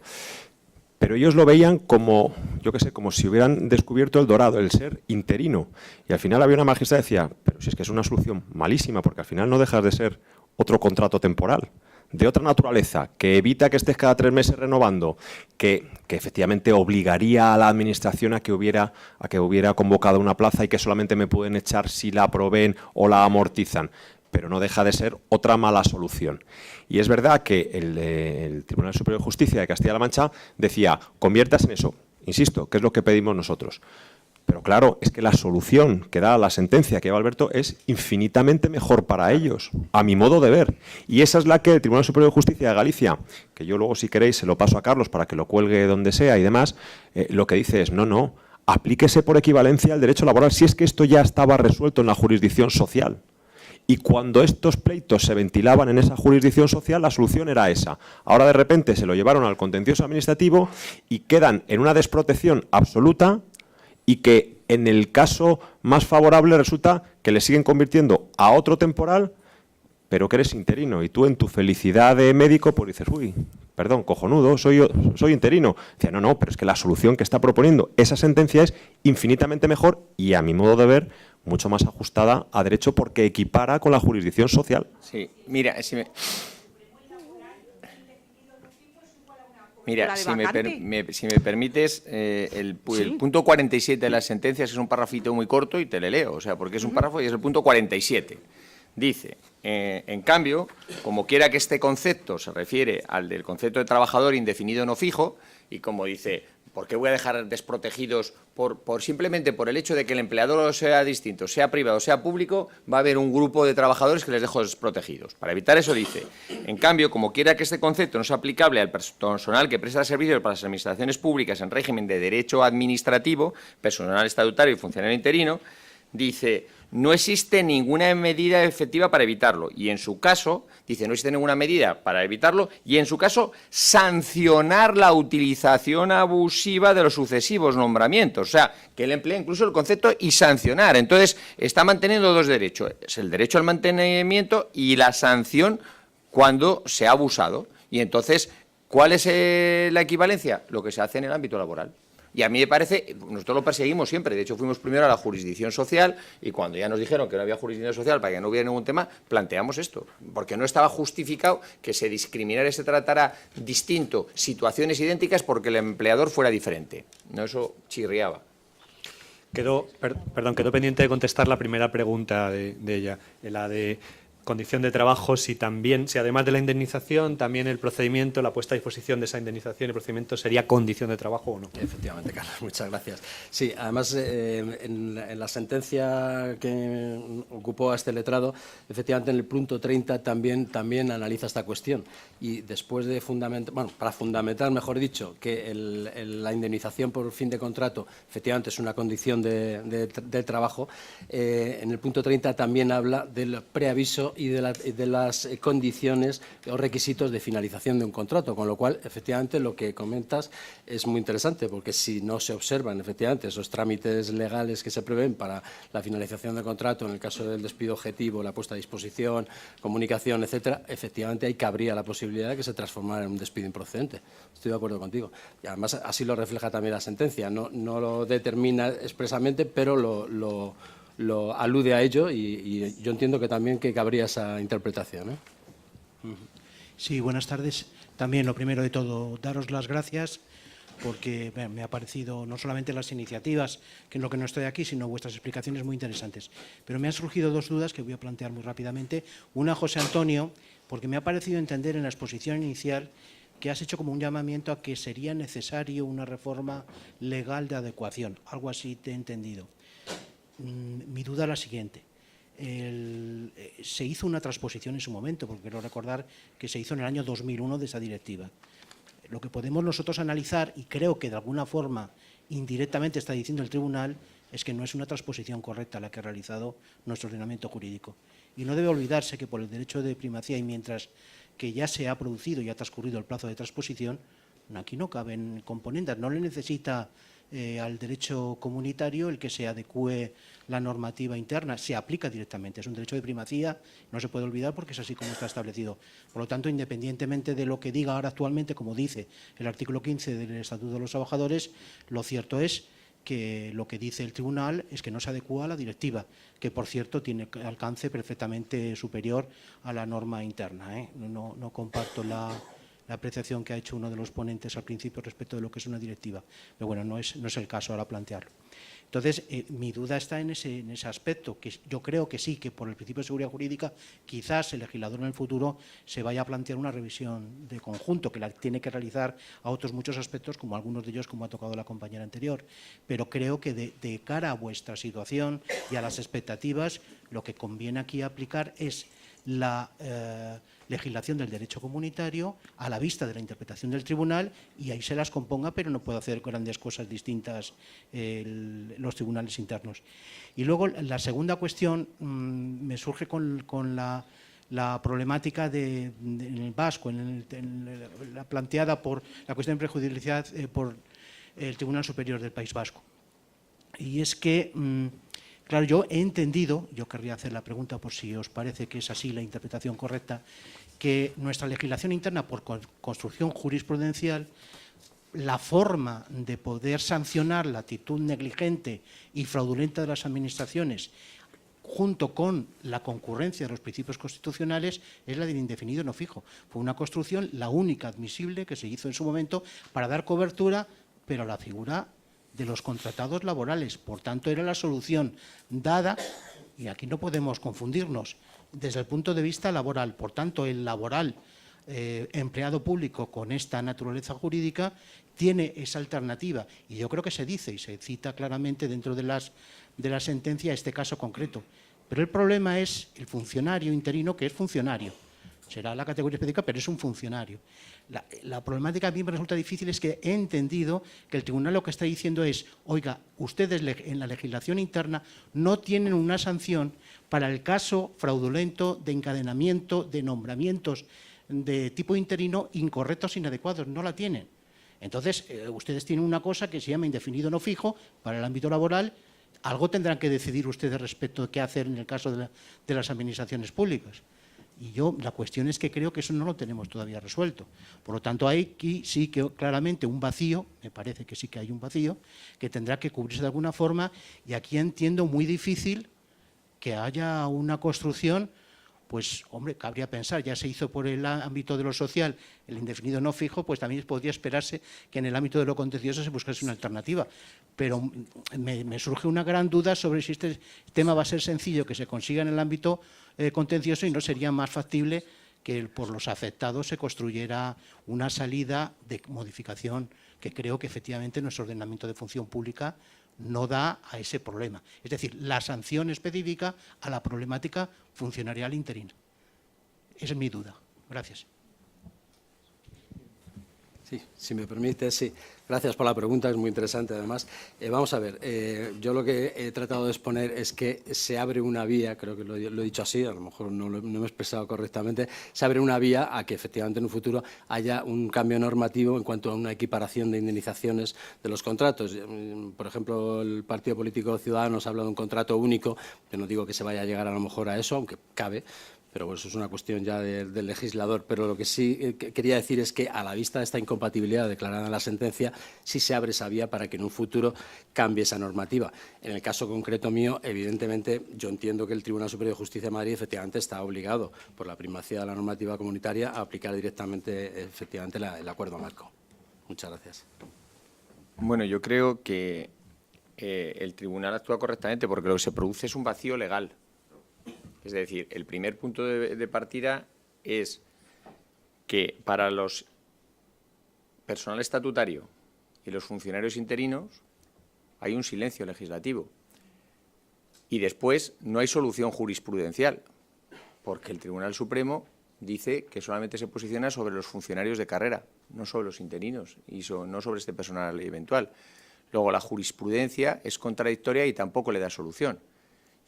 S2: Pero ellos lo veían como, yo qué sé, como si hubieran descubierto el dorado, el ser interino. Y al final había una magistrada que decía, pero si es que es una solución malísima, porque al final no dejas de ser otro contrato temporal, de otra naturaleza, que evita que estés cada 3 meses renovando, que efectivamente obligaría a la administración a que hubiera convocado una plaza y que solamente me pueden echar si la proveen o la amortizan. Pero no deja de ser otra mala solución. Y es verdad que el Tribunal Superior de Justicia de Castilla-La Mancha decía, conviertas en eso, insisto, que es lo que pedimos nosotros. Pero claro, es que la solución que da la sentencia que lleva Alberto es infinitamente mejor para ellos, a mi modo de ver. Y esa es la que el Tribunal Superior de Justicia de Galicia, que yo luego si queréis se lo paso a Carlos para que lo cuelgue donde sea y demás, lo que dice es, no, aplíquese por equivalencia al derecho laboral, si es que esto ya estaba resuelto en la jurisdicción social. Y cuando estos pleitos se ventilaban en esa jurisdicción social, la solución era esa. Ahora de repente se lo llevaron al contencioso administrativo y quedan en una desprotección absoluta y que en el caso más favorable resulta que le siguen convirtiendo a otro temporal, pero que eres interino. Y tú en tu felicidad de médico pues dices, uy, perdón, cojonudo, soy interino. Decía, no, pero es que la solución que está proponiendo esa sentencia es infinitamente mejor y a mi modo de ver mucho más ajustada a derecho porque equipara con la jurisdicción social.
S3: Sí, mira, si me permites, el punto 47 de las sentencias es un parrafito muy corto y te le leo, o sea, porque es un párrafo y es el punto 47. Dice, en cambio, como quiera que este concepto se refiere al del concepto de trabajador indefinido no fijo, y como dice, ¿por qué voy a dejar desprotegidos simplemente por el hecho de que el empleador sea distinto, sea privado, sea público, va a haber un grupo de trabajadores que les dejo desprotegidos? Para evitar eso dice, en cambio, como quiera que este concepto no sea aplicable al personal que presta servicios para las administraciones públicas en régimen de derecho administrativo, personal estatutario y funcionario interino, dice, no existe ninguna medida efectiva para evitarlo. Y en su caso, dice, no existe ninguna medida para evitarlo y en su caso, sancionar la utilización abusiva de los sucesivos nombramientos. O sea, que él emplea incluso el concepto y sancionar. Entonces, está manteniendo dos derechos. Es el derecho al mantenimiento y la sanción cuando se ha abusado. Y entonces, ¿cuál es la equivalencia? Lo que se hace en el ámbito laboral. Y a mí me parece, nosotros lo perseguimos siempre, de hecho fuimos primero a la jurisdicción social y cuando ya nos dijeron que no había jurisdicción social para que no hubiera ningún tema, planteamos esto, porque no estaba justificado que se discriminara y se tratara distinto situaciones idénticas porque el empleador fuera diferente. No, eso chirriaba.
S1: Quedó pendiente de contestar la primera pregunta de ella, la de condición de trabajo, si además de la indemnización, también el procedimiento, la puesta a disposición de esa indemnización y procedimiento sería condición de trabajo o no.
S4: Efectivamente, Carlos, muchas gracias. Sí, además, en la sentencia que ocupó a este letrado, efectivamente en el punto 30 también analiza esta cuestión. Y después de para fundamentar, mejor dicho, que la indemnización por fin de contrato efectivamente es una condición del trabajo, en el punto 30 también habla del preaviso y de las condiciones o requisitos de finalización de un contrato, con lo cual, efectivamente, lo que comentas es muy interesante, porque si no se observan, efectivamente, esos trámites legales que se prevén para la finalización del contrato, en el caso del despido objetivo, la puesta a disposición, comunicación, etcétera, efectivamente ahí cabría la posibilidad de que se transformara en un despido improcedente. Estoy de acuerdo contigo. Y además, así lo refleja también la sentencia. No lo determina expresamente, pero lo alude a ello y yo entiendo que también que cabría esa interpretación, ¿eh?
S5: Sí, buenas tardes. También, lo primero de todo, daros las gracias porque me ha parecido no solamente las iniciativas, que es lo que no estoy aquí, sino vuestras explicaciones muy interesantes. Pero me han surgido dos dudas que voy a plantear muy rápidamente. Una, José Antonio, porque me ha parecido entender en la exposición inicial que has hecho como un llamamiento a que sería necesario una reforma legal de adecuación. Algo así te he entendido. Mi duda es la siguiente. Se hizo una transposición en su momento, porque quiero recordar que se hizo en el año 2001 de esa directiva. Lo que podemos nosotros analizar, y creo que de alguna forma indirectamente está diciendo el tribunal, es que no es una transposición correcta la que ha realizado nuestro ordenamiento jurídico. Y no debe olvidarse que por el derecho de primacía y mientras que ya se ha producido y ha transcurrido el plazo de transposición, aquí no caben componentes, no le necesita al derecho comunitario el que se adecúe la normativa interna, se aplica directamente, es un derecho de primacía, no se puede olvidar porque es así como está establecido. Por lo tanto, independientemente de lo que diga ahora actualmente, como dice el artículo 15 del Estatuto de los Trabajadores, lo cierto es que lo que dice el tribunal es que no se adecúa a la directiva, que por cierto tiene alcance perfectamente superior a la norma interna, ¿eh? No comparto la apreciación que ha hecho uno de los ponentes al principio respecto de lo que es una directiva. Pero bueno, no es el caso ahora plantearlo. Entonces, mi duda está en ese aspecto, que yo creo que sí, que por el principio de seguridad jurídica quizás el legislador en el futuro se vaya a plantear una revisión de conjunto, que la tiene que realizar a otros muchos aspectos, como algunos de ellos, como ha tocado la compañera anterior. Pero creo que de cara a vuestra situación y a las expectativas, lo que conviene aquí aplicar es la legislación del derecho comunitario a la vista de la interpretación del tribunal y ahí se las componga, pero no puede hacer grandes cosas distintas los tribunales internos. Y luego la segunda cuestión me surge con la problemática en el vasco, la planteada por la cuestión de prejudicialidad por el Tribunal Superior del País Vasco. Y es que claro, yo he entendido, yo querría hacer la pregunta por si os parece que es así la interpretación correcta, que nuestra legislación interna por construcción jurisprudencial, la forma de poder sancionar la actitud negligente y fraudulenta de las administraciones junto con la concurrencia de los principios constitucionales es la del indefinido no fijo. Fue una construcción, la única admisible que se hizo en su momento para dar cobertura, pero a la figura de los contratados laborales. Por tanto, era la solución dada, y aquí no podemos confundirnos, desde el punto de vista laboral. Por tanto, el laboral empleado público con esta naturaleza jurídica tiene esa alternativa. Y yo creo que se dice y se cita claramente dentro de la sentencia este caso concreto. Pero el problema es el funcionario interino, que es funcionario. Será la categoría específica, pero es un funcionario. La problemática a mí me resulta difícil es que he entendido que el tribunal lo que está diciendo es, oiga, ustedes en la legislación interna no tienen una sanción para el caso fraudulento de encadenamiento de nombramientos de tipo interino incorrectos, inadecuados, no la tienen. Entonces, ustedes tienen una cosa que se llama indefinido no fijo para el ámbito laboral. Algo tendrán que decidir ustedes respecto de qué hacer en el caso de las administraciones públicas. Y la cuestión es que creo que eso no lo tenemos todavía resuelto. Por lo tanto, hay aquí sí que claramente un vacío, me parece que sí que hay un vacío, que tendrá que cubrirse de alguna forma, y aquí entiendo muy difícil que haya una construcción, pues, hombre, cabría pensar, ya se hizo por el ámbito de lo social el indefinido no fijo, pues también podría esperarse que en el ámbito de lo contencioso se buscase una alternativa. Pero me surge una gran duda sobre si este tema va a ser sencillo que se consiga en el ámbito contencioso y no sería más factible que por los afectados se construyera una salida de modificación que creo que efectivamente nuestro ordenamiento de función pública no da a ese problema. Es decir, la sanción específica a la problemática funcionarial interina. Esa es mi duda. Gracias.
S4: Sí, si me permite, sí. Gracias por la pregunta, es muy interesante además. Vamos a ver, yo lo que he tratado de exponer es que se abre una vía, creo que lo he dicho así, a lo mejor no me he expresado correctamente, se abre una vía a que efectivamente en un futuro haya un cambio normativo en cuanto a una equiparación de indemnizaciones de los contratos. Por ejemplo, el Partido Político Ciudadanos habla de un contrato único, yo no digo que se vaya a llegar a lo mejor a eso, aunque cabe, pero eso es una cuestión ya del legislador. Pero lo que sí quería decir es que a la vista de esta incompatibilidad declarada en la sentencia, sí se abre esa vía para que en un futuro cambie esa normativa. En el caso concreto mío, evidentemente, yo entiendo que el Tribunal Superior de Justicia de Madrid efectivamente está obligado, por la primacía de la normativa comunitaria, a aplicar directamente efectivamente el acuerdo marco. Muchas gracias.
S3: Bueno, yo creo que el tribunal actúa correctamente porque lo que se produce es un vacío legal. Es decir, el primer punto de partida es que para los personal estatutario y los funcionarios interinos hay un silencio legislativo. Y después no hay solución jurisprudencial, porque el Tribunal Supremo dice que solamente se posiciona sobre los funcionarios de carrera, no sobre los interinos y no sobre este personal eventual. Luego, la jurisprudencia es contradictoria y tampoco le da solución.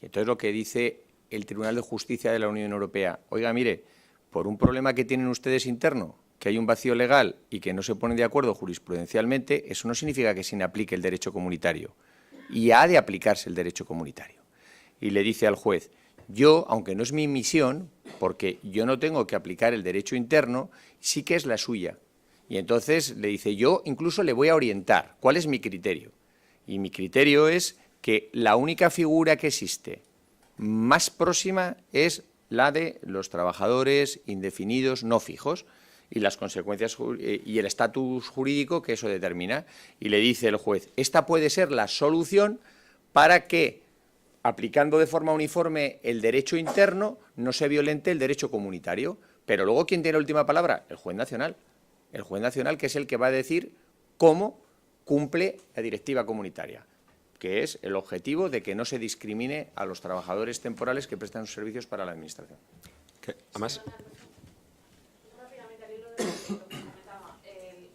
S3: Y entonces lo que dice el Tribunal de Justicia de la Unión Europea, oiga, mire, por un problema que tienen ustedes interno, que hay un vacío legal y que no se ponen de acuerdo jurisprudencialmente, eso no significa que se inaplique el derecho comunitario. Y ha de aplicarse el derecho comunitario. Y le dice al juez, yo, aunque no es mi misión, porque yo no tengo que aplicar el derecho interno, sí que es la suya. Y entonces le dice, yo incluso le voy a orientar. ¿Cuál es mi criterio? Y mi criterio es que la única figura que existe más próxima es la de los trabajadores indefinidos no fijos y las consecuencias y el estatus jurídico que eso determina. Y le dice el juez, esta puede ser la solución para que, aplicando de forma uniforme el derecho interno, no se violente el derecho comunitario. Pero luego, ¿quién tiene la última palabra? El juez nacional. El juez nacional, que es el que va a decir cómo cumple la directiva comunitaria, que es el objetivo de que no se discrimine a los trabajadores temporales que prestan sus servicios para la Administración.
S2: Además,
S7: rápidamente, al hilo de lo que comentaba,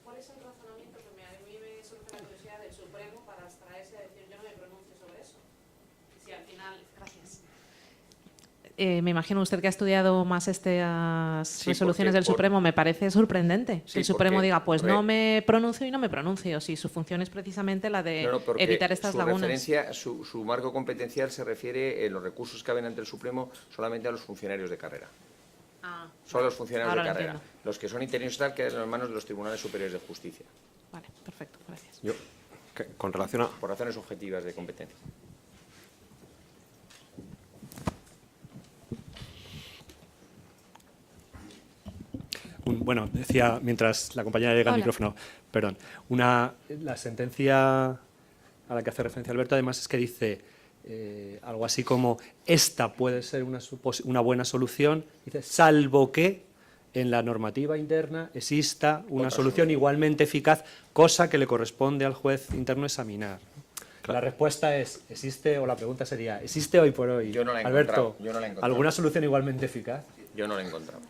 S7: ¿cuál es el razonamiento que a mí me surge la curiosidad del Supremo para abstraerse a decir yo no me pronuncio sobre eso? Si al final, gracias.
S8: Me imagino usted que ha estudiado más estas
S3: Sí,
S8: resoluciones del Supremo, me parece sorprendente
S3: Sí,
S8: que el Supremo
S3: porque,
S8: diga, pues no me pronuncio y no me pronuncio, si su función es precisamente la de evitar estas lagunas.
S3: Su marco competencial se refiere en los recursos que caben ante el Supremo solamente a los funcionarios de carrera.
S8: Ah,
S3: Solo los funcionarios
S8: ahora
S3: de
S8: lo
S3: carrera.
S8: entiendo.
S3: Los que son interinos tal quedan en las manos de los tribunales superiores de justicia,
S8: Vale, perfecto, gracias.
S2: yo, con relación a...
S3: por razones objetivas de competencia.
S1: Bueno, decía, mientras la compañera llega al
S6: Hola.
S1: micrófono, perdón, la sentencia a la que hace referencia Alberto, además, es que dice algo así como, esta puede ser una buena solución, dice, salvo que en la normativa interna exista una solución igualmente eficaz, cosa que le corresponde al juez interno examinar. La respuesta es, ¿existe? O la pregunta sería, ¿existe hoy por hoy,
S3: Yo no la he
S1: Alberto,
S3: encontrado, yo no la he encontrado.
S1: alguna solución igualmente eficaz?
S3: Yo no lo he encontrado.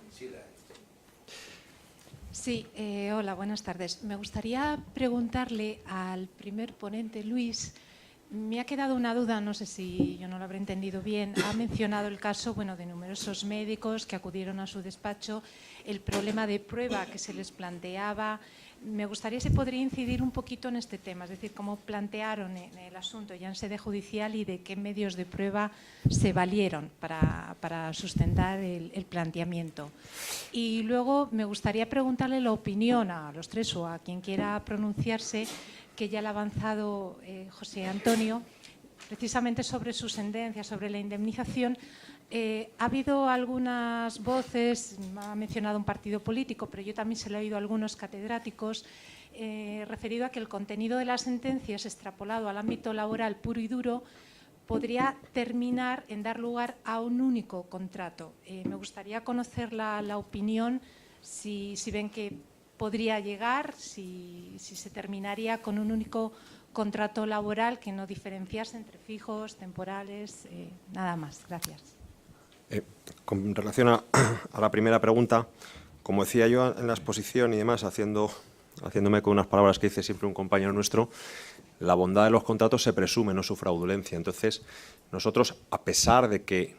S9: Sí, hola, buenas tardes. Me gustaría preguntarle al primer ponente, Luis, me ha quedado una duda, no sé si yo no lo habré entendido bien. Ha mencionado el caso de numerosos médicos que acudieron a su despacho, el problema de prueba que se les planteaba. Me gustaría si podría incidir un poquito en este tema, es decir, cómo plantearon el asunto ya en sede judicial y de qué medios de prueba se valieron para sustentar el planteamiento. Y luego me gustaría preguntarle la opinión a los tres o a quien quiera pronunciarse, que ya le ha avanzado José Antonio, precisamente sobre su sentencia, sobre la indemnización. Ha habido algunas voces, ha mencionado un partido político, pero yo también se lo he oído a algunos catedráticos, referido a que el contenido de la sentencia es extrapolado al ámbito laboral puro y duro, podría terminar en dar lugar a un único contrato. Me gustaría conocer la opinión, si ven que podría llegar, si se terminaría con un único contrato laboral que no diferenciase entre fijos, temporales, nada más. Gracias.
S2: Con relación a la primera pregunta, como decía yo en la exposición y demás, haciendo haciéndome con unas palabras que dice siempre un compañero nuestro, la bondad de los contratos se presume, no su fraudulencia. Entonces, nosotros, a pesar de que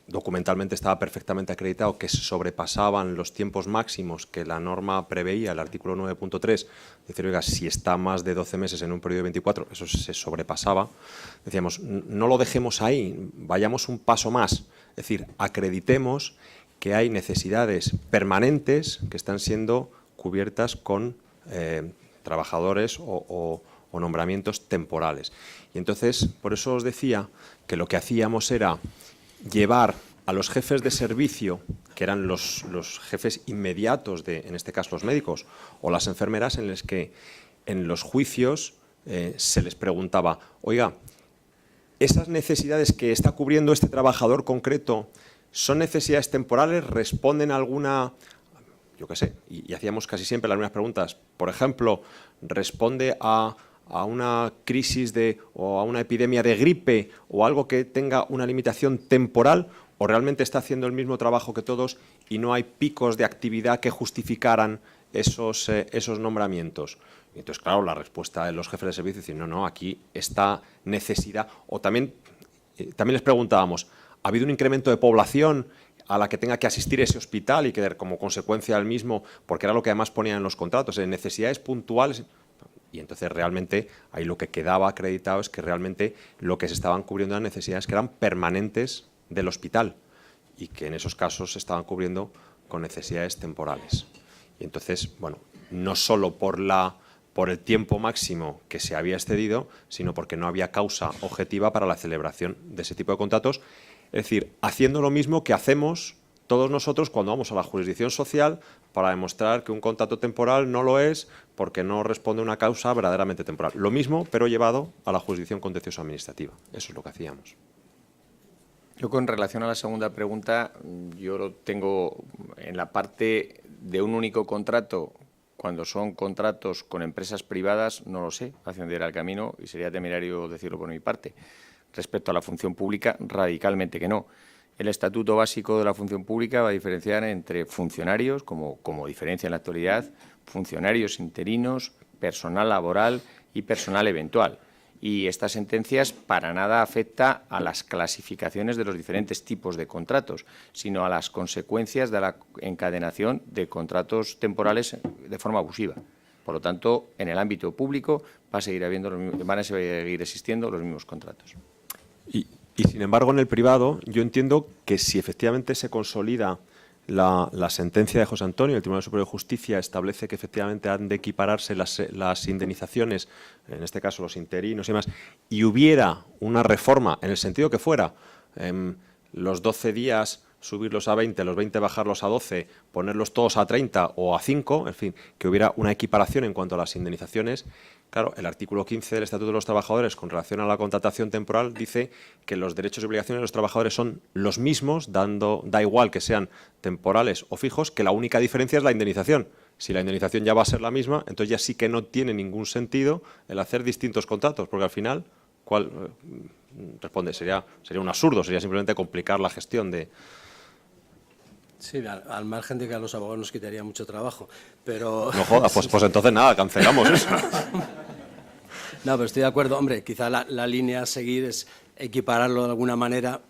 S2: documentalmente estaba perfectamente acreditado que se sobrepasaban los tiempos máximos que la norma preveía, el artículo 9.3, decir, oiga, si está más de 12 meses en un periodo de 24, eso se sobrepasaba, decíamos, no lo dejemos ahí, vayamos un paso más, es decir, acreditemos que hay necesidades permanentes que están siendo cubiertas con trabajadores o nombramientos temporales. Y entonces, por eso os decía que lo que hacíamos era llevar a los jefes de servicio, que eran los jefes inmediatos de, en este caso, los médicos o las enfermeras, en los que en los juicios se les preguntaba, oiga, ¿esas necesidades que está cubriendo este trabajador concreto son necesidades temporales? ¿Responden a alguna...? Yo qué sé, y hacíamos casi siempre las mismas preguntas. Por ejemplo, ¿responde a una crisis o a una epidemia de gripe o algo que tenga una limitación temporal, o realmente está haciendo el mismo trabajo que todos y no hay picos de actividad que justificaran esos nombramientos? Y entonces, claro, la respuesta de los jefes de servicio es decir, no, aquí esta necesidad. O también les preguntábamos, ¿ha habido un incremento de población a la que tenga que asistir ese hospital y que como consecuencia del mismo, porque era lo que además ponían en los contratos, necesidades puntuales? Y entonces realmente ahí lo que quedaba acreditado es que realmente lo que se estaban cubriendo eran necesidades que eran permanentes del hospital y que en esos casos se estaban cubriendo con necesidades temporales. Y entonces, bueno, no solo por el tiempo máximo que se había excedido, sino porque no había causa objetiva para la celebración de ese tipo de contratos. Es decir, haciendo lo mismo que hacemos todos nosotros cuando vamos a la jurisdicción social para demostrar que un contrato temporal no lo es porque no responde a una causa verdaderamente temporal. Lo mismo, pero llevado a la jurisdicción contencioso administrativa. Eso es lo que hacíamos.
S3: Yo, con relación a la segunda pregunta, yo lo tengo en la parte de un único contrato. Cuando son contratos con empresas privadas, no lo sé, hacia dónde irá el camino y sería temerario decirlo por mi parte. Respecto a la función pública, radicalmente que no. El Estatuto Básico de la Función Pública va a diferenciar entre funcionarios, como diferencia en la actualidad, funcionarios interinos, personal laboral y personal eventual. Y estas sentencias para nada afecta a las clasificaciones de los diferentes tipos de contratos, sino a las consecuencias de la encadenación de contratos temporales de forma abusiva. Por lo tanto, en el ámbito público van a seguir existiendo los mismos contratos.
S2: Y sin embargo, en el privado, yo entiendo que si efectivamente se consolida la sentencia de José Antonio, el Tribunal Superior de Justicia establece que efectivamente han de equipararse las indemnizaciones, en este caso los interinos y demás, y hubiera una reforma en el sentido que fuera, los 12 días subirlos a 20, los 20 bajarlos a 12, ponerlos todos a 30 o a 5, en fin, que hubiera una equiparación en cuanto a las indemnizaciones. Claro, el artículo 15 del Estatuto de los Trabajadores, con relación a la contratación temporal, dice que los derechos y obligaciones de los trabajadores son los mismos, da igual que sean temporales o fijos, que la única diferencia es la indemnización. Si la indemnización ya va a ser la misma, entonces ya sí que no tiene ningún sentido el hacer distintos contratos, porque al final, ¿cuál responde? Sería un absurdo, sería simplemente complicar la gestión de...
S4: Sí, al margen de que a los abogados nos quitaría mucho trabajo, pero...
S2: No jodas, pues entonces nada, cancelamos eso.
S4: No, pero estoy de acuerdo. Hombre, quizá la línea a seguir es equipararlo de alguna manera.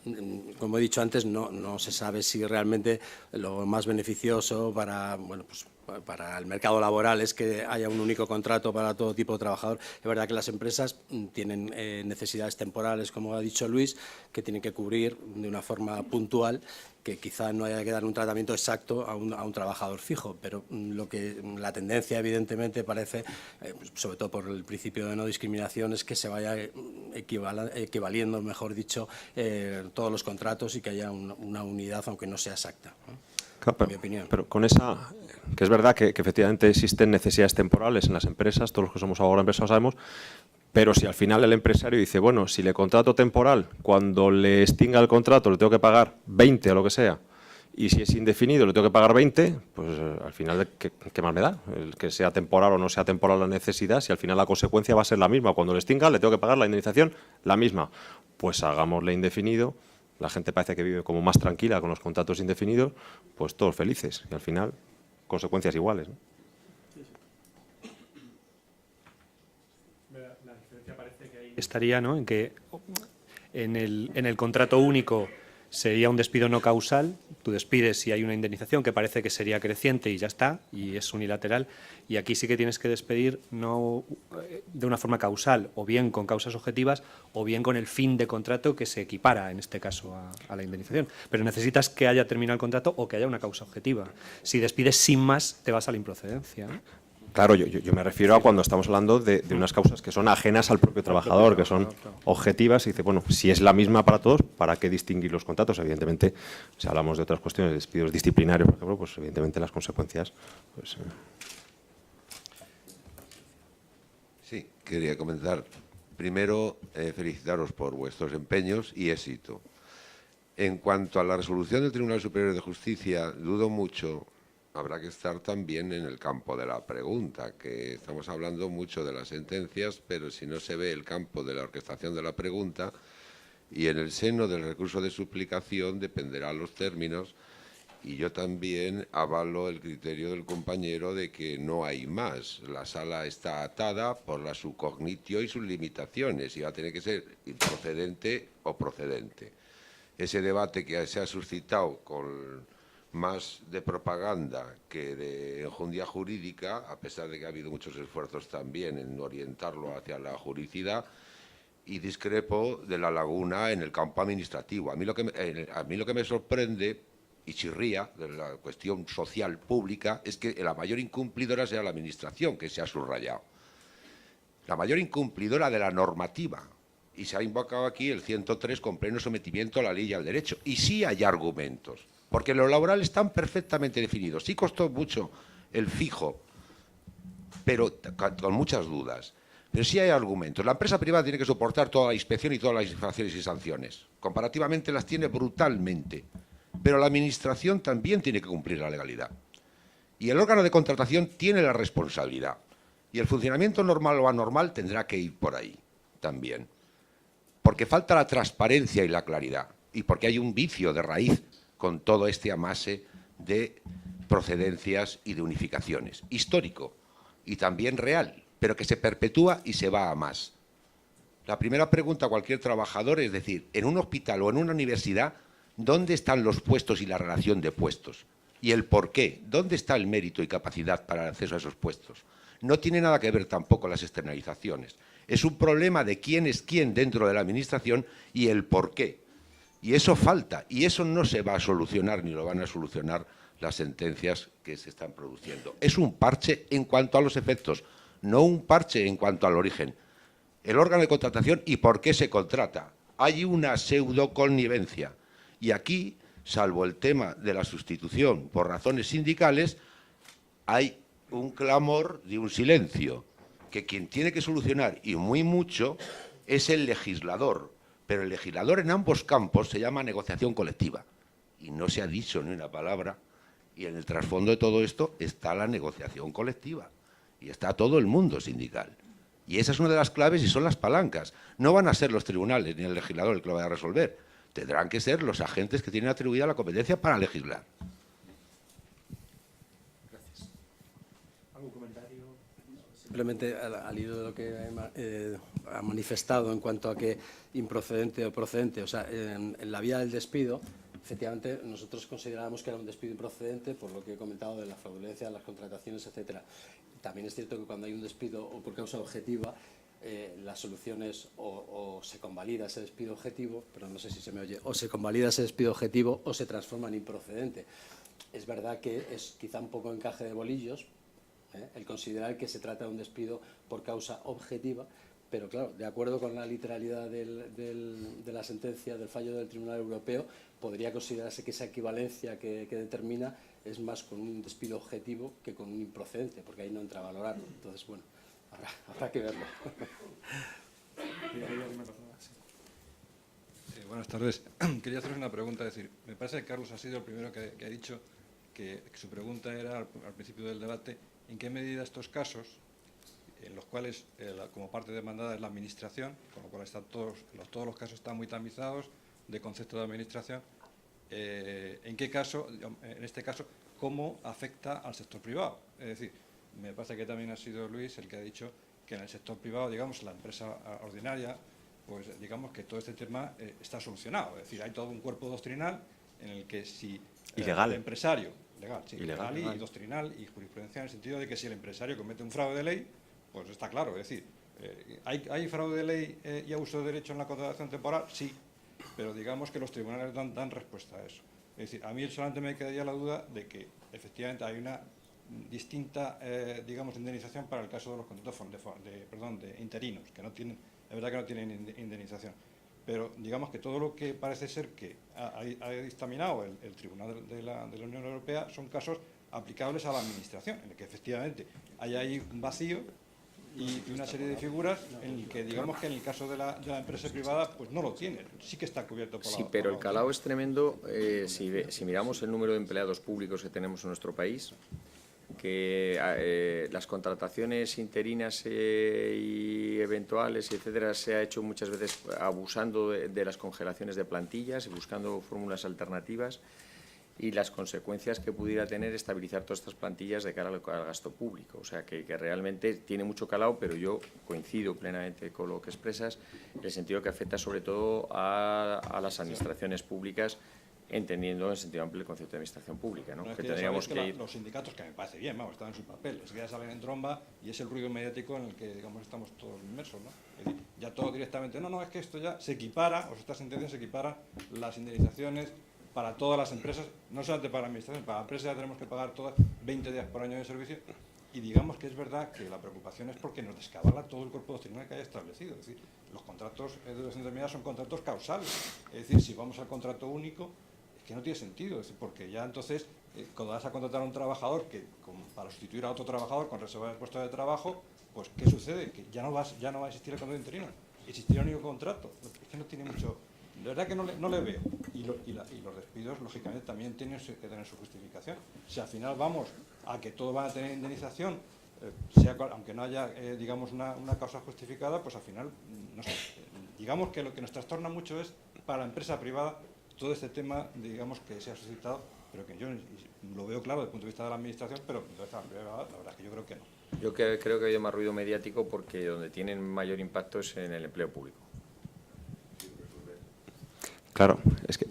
S4: Como he dicho antes, no se sabe si realmente lo más beneficioso para el mercado laboral es que haya un único contrato para todo tipo de trabajador. Es verdad que las empresas tienen necesidades temporales, como ha dicho Luis, que tienen que cubrir de una forma puntual, que quizá no haya que dar un tratamiento exacto a un trabajador fijo, pero la tendencia evidentemente parece, sobre todo por el principio de no discriminación, es que se vaya equivaliendo, mejor dicho, todos los contratos y que haya una unidad, aunque no sea exacta, ¿no?
S2: Claro,
S4: en mi opinión.
S2: Pero con esa, que es verdad que efectivamente existen necesidades temporales en las empresas, todos los que somos ahora empresarios sabemos, pero si al final el empresario dice, bueno, si le contrato temporal, cuando le extinga el contrato le tengo que pagar 20 o lo que sea, y si es indefinido le tengo que pagar 20, pues al final, ¿qué más me da? El que sea temporal o no sea temporal la necesidad, si al final la consecuencia va a ser la misma. Cuando le extinga le tengo que pagar la indemnización la misma. Pues hagámosle indefinido. La gente parece que vive como más tranquila con los contratos indefinidos, pues todos felices. Y al final, consecuencias iguales, ¿no?
S1: estaría, ¿no?, en que en el contrato único sería un despido no causal, tú despides si hay una indemnización que parece que sería creciente y ya está, y es unilateral, y aquí sí que tienes que despedir no de una forma causal, o bien con causas objetivas, o bien con el fin de contrato que se equipara, en este caso, a la indemnización. Pero necesitas que haya terminado el contrato o que haya una causa objetiva. Si despides sin más, te vas a la improcedencia, ¿no?
S2: Claro, yo me refiero a cuando estamos hablando de unas causas que son ajenas al propio trabajador, que son objetivas, y dice, bueno, si es la misma para todos, ¿para qué distinguir los contratos? Evidentemente, si hablamos de otras cuestiones, de despidos disciplinarios, por ejemplo, pues evidentemente las consecuencias... Pues,
S10: Sí, quería comentar. Primero, felicitaros por vuestros empeños y éxito. En cuanto a la resolución del Tribunal Superior de Justicia, dudo mucho. Habrá que estar también en el campo de la pregunta, que estamos hablando mucho de las sentencias, pero si no se ve el campo de la orquestación de la pregunta, y en el seno del recurso de suplicación dependerán los términos, y yo también avalo el criterio del compañero de que no hay más. La sala está atada por la subcognitio y sus limitaciones, y va a tener que ser improcedente o procedente. Ese debate que se ha suscitado con más de propaganda que de enjundia jurídica, a pesar de que ha habido muchos esfuerzos también en orientarlo hacia la juridicidad, y discrepo de la laguna en el campo administrativo. A mí lo que me sorprende y chirría de la cuestión social pública es que la mayor incumplidora sea la Administración, que se ha subrayado. La mayor incumplidora de la normativa. Y se ha invocado aquí el 103 con pleno sometimiento a la ley y al derecho. Y sí hay argumentos. Porque los laborales están perfectamente definidos. Sí costó mucho el fijo, pero con muchas dudas. Pero sí hay argumentos. La empresa privada tiene que soportar toda la inspección y todas las infracciones y sanciones. Comparativamente las tiene brutalmente. Pero la Administración también tiene que cumplir la legalidad. Y el órgano de contratación tiene la responsabilidad. Y el funcionamiento normal o anormal tendrá que ir por ahí también. Porque falta la transparencia y la claridad. Y porque hay un vicio de raíz con todo este amase de procedencias y de unificaciones. Histórico y también real, pero que se perpetúa y se va a más. La primera pregunta a cualquier trabajador es decir, en un hospital o en una universidad, ¿dónde están los puestos y la relación de puestos? Y el por qué. ¿Dónde está el mérito y capacidad para el acceso a esos puestos? No tiene nada que ver tampoco las externalizaciones. Es un problema de quién es quién dentro de la Administración y el por qué. Y eso falta, y eso no se va a solucionar ni lo van a solucionar las sentencias que se están produciendo. Es un parche en cuanto a los efectos, no un parche en cuanto al origen. El órgano de contratación y por qué se contrata. Hay una pseudo-connivencia. Y aquí, salvo el tema de la sustitución por razones sindicales, hay un clamor de un silencio, que quien tiene que solucionar, y muy mucho, es el legislador. Pero el legislador en ambos campos se llama negociación colectiva. Y no se ha dicho ni una palabra. Y en el trasfondo de todo esto está la negociación colectiva. Y está todo el mundo sindical. Y esa es una de las claves y son las palancas. No van a ser los tribunales ni el legislador el que lo vaya a resolver. Tendrán que ser los agentes que tienen atribuida la competencia para legislar.
S1: Gracias. ¿Algún comentario?
S4: Simplemente al hilo de lo que ha manifestado en cuanto a que improcedente o procedente, o sea, en la vía del despido, efectivamente nosotros considerábamos que era un despido improcedente por lo que he comentado de la fraudulencia, las contrataciones, etcétera. También es cierto que cuando hay un despido o por causa objetiva, la solución es o se convalida ese despido objetivo, pero no sé si se me oye, o se convalida ese despido objetivo o se transforma en improcedente. Es verdad que es quizá un poco encaje de bolillos, el considerar que se trata de un despido por causa objetiva, pero claro, de acuerdo con la literalidad de la sentencia del fallo del Tribunal Europeo, podría considerarse que esa equivalencia que determina es más con un despido objetivo que con un improcedente, porque ahí no entra a valorar. Entonces, bueno, habrá que verlo.
S11: Buenas tardes. Quería haceros una pregunta. Es decir, me parece que Carlos ha sido el primero que ha dicho que su pregunta era, al principio del debate, ¿en qué medida estos casos, en los cuales como parte demandada es la Administración, con lo cual están todos los casos están muy tamizados de concepto de Administración, en qué caso, en este caso, cómo afecta al sector privado? Es decir, me parece que también ha sido Luis el que ha dicho que en el sector privado, digamos, la empresa ordinaria, pues digamos que todo este tema está solucionado. Es decir, hay todo un cuerpo doctrinal en el que si el empresario, legal y doctrinal y jurisprudencial, en el sentido de que si el empresario comete un fraude de ley, pues está claro. Es decir, ¿hay fraude de ley y abuso de derecho en la contratación temporal? Sí, pero digamos que los tribunales dan respuesta a eso. Es decir, a mí solamente me quedaría la duda de que efectivamente hay una distinta, digamos, indemnización para el caso de los contratos de interinos, que no tienen, es verdad que no tienen indemnización. Pero digamos que todo lo que parece ser que ha dictaminado el Tribunal de la Unión Europea son casos aplicables a la Administración, en el que efectivamente hay ahí un vacío y una serie de figuras en el que digamos que en el caso de la empresa privada pues no lo tiene, sí que está cubierto por la...
S3: Sí, pero el calado es tremendo si miramos el número de empleados públicos que tenemos en nuestro país, que las contrataciones interinas y eventuales, etcétera, se ha hecho muchas veces abusando de las congelaciones de plantillas y buscando fórmulas alternativas, y las consecuencias que pudiera tener estabilizar todas estas plantillas de cara al gasto público. O sea, que realmente tiene mucho calado, pero yo coincido plenamente con lo que expresas, en el sentido que afecta sobre todo a las administraciones públicas, entendiendo en sentido amplio el concepto de administración pública, ¿no?
S11: No, es
S3: que tendríamos que ir...
S11: Los sindicatos, que me parece bien, vamos, están en su papel, es que ya salen en tromba y es el ruido mediático en el que, digamos, estamos todos inmersos, ¿no? Es decir, ya todo directamente, no, es que esto ya se equipara, o sea, esta sentencia se equipara las indemnizaciones para todas las empresas, no solamente para la administración, para la empresa ya tenemos que pagar todas 20 días por año de servicio, y digamos que es verdad que la preocupación es porque nos descabala todo el cuerpo doctrinal que haya establecido. Es decir, los contratos de duración determinada son contratos causales, es decir, si vamos al contrato único, es que no tiene sentido, es decir, porque ya entonces, cuando vas a contratar a un trabajador para sustituir a otro trabajador con reserva de puesto de trabajo, pues ¿qué sucede? Que ya no va a existir el contrato interino, existirá un único contrato, es que no tiene mucho... De verdad que no le veo. Y los despidos, lógicamente, también tienen que tener su justificación. Si al final vamos a que todos van a tener indemnización, aunque no haya, digamos, una causa justificada, pues al final, no sé, digamos que lo que nos trastorna mucho es, para la empresa privada, todo este tema, digamos, que se ha suscitado, pero que yo lo veo claro desde el punto de vista de la Administración, pero desde la privada, la verdad es que yo creo que no.
S3: Yo creo que hay más ruido mediático porque donde tienen mayor impacto es en el empleo público.
S2: Claro, es que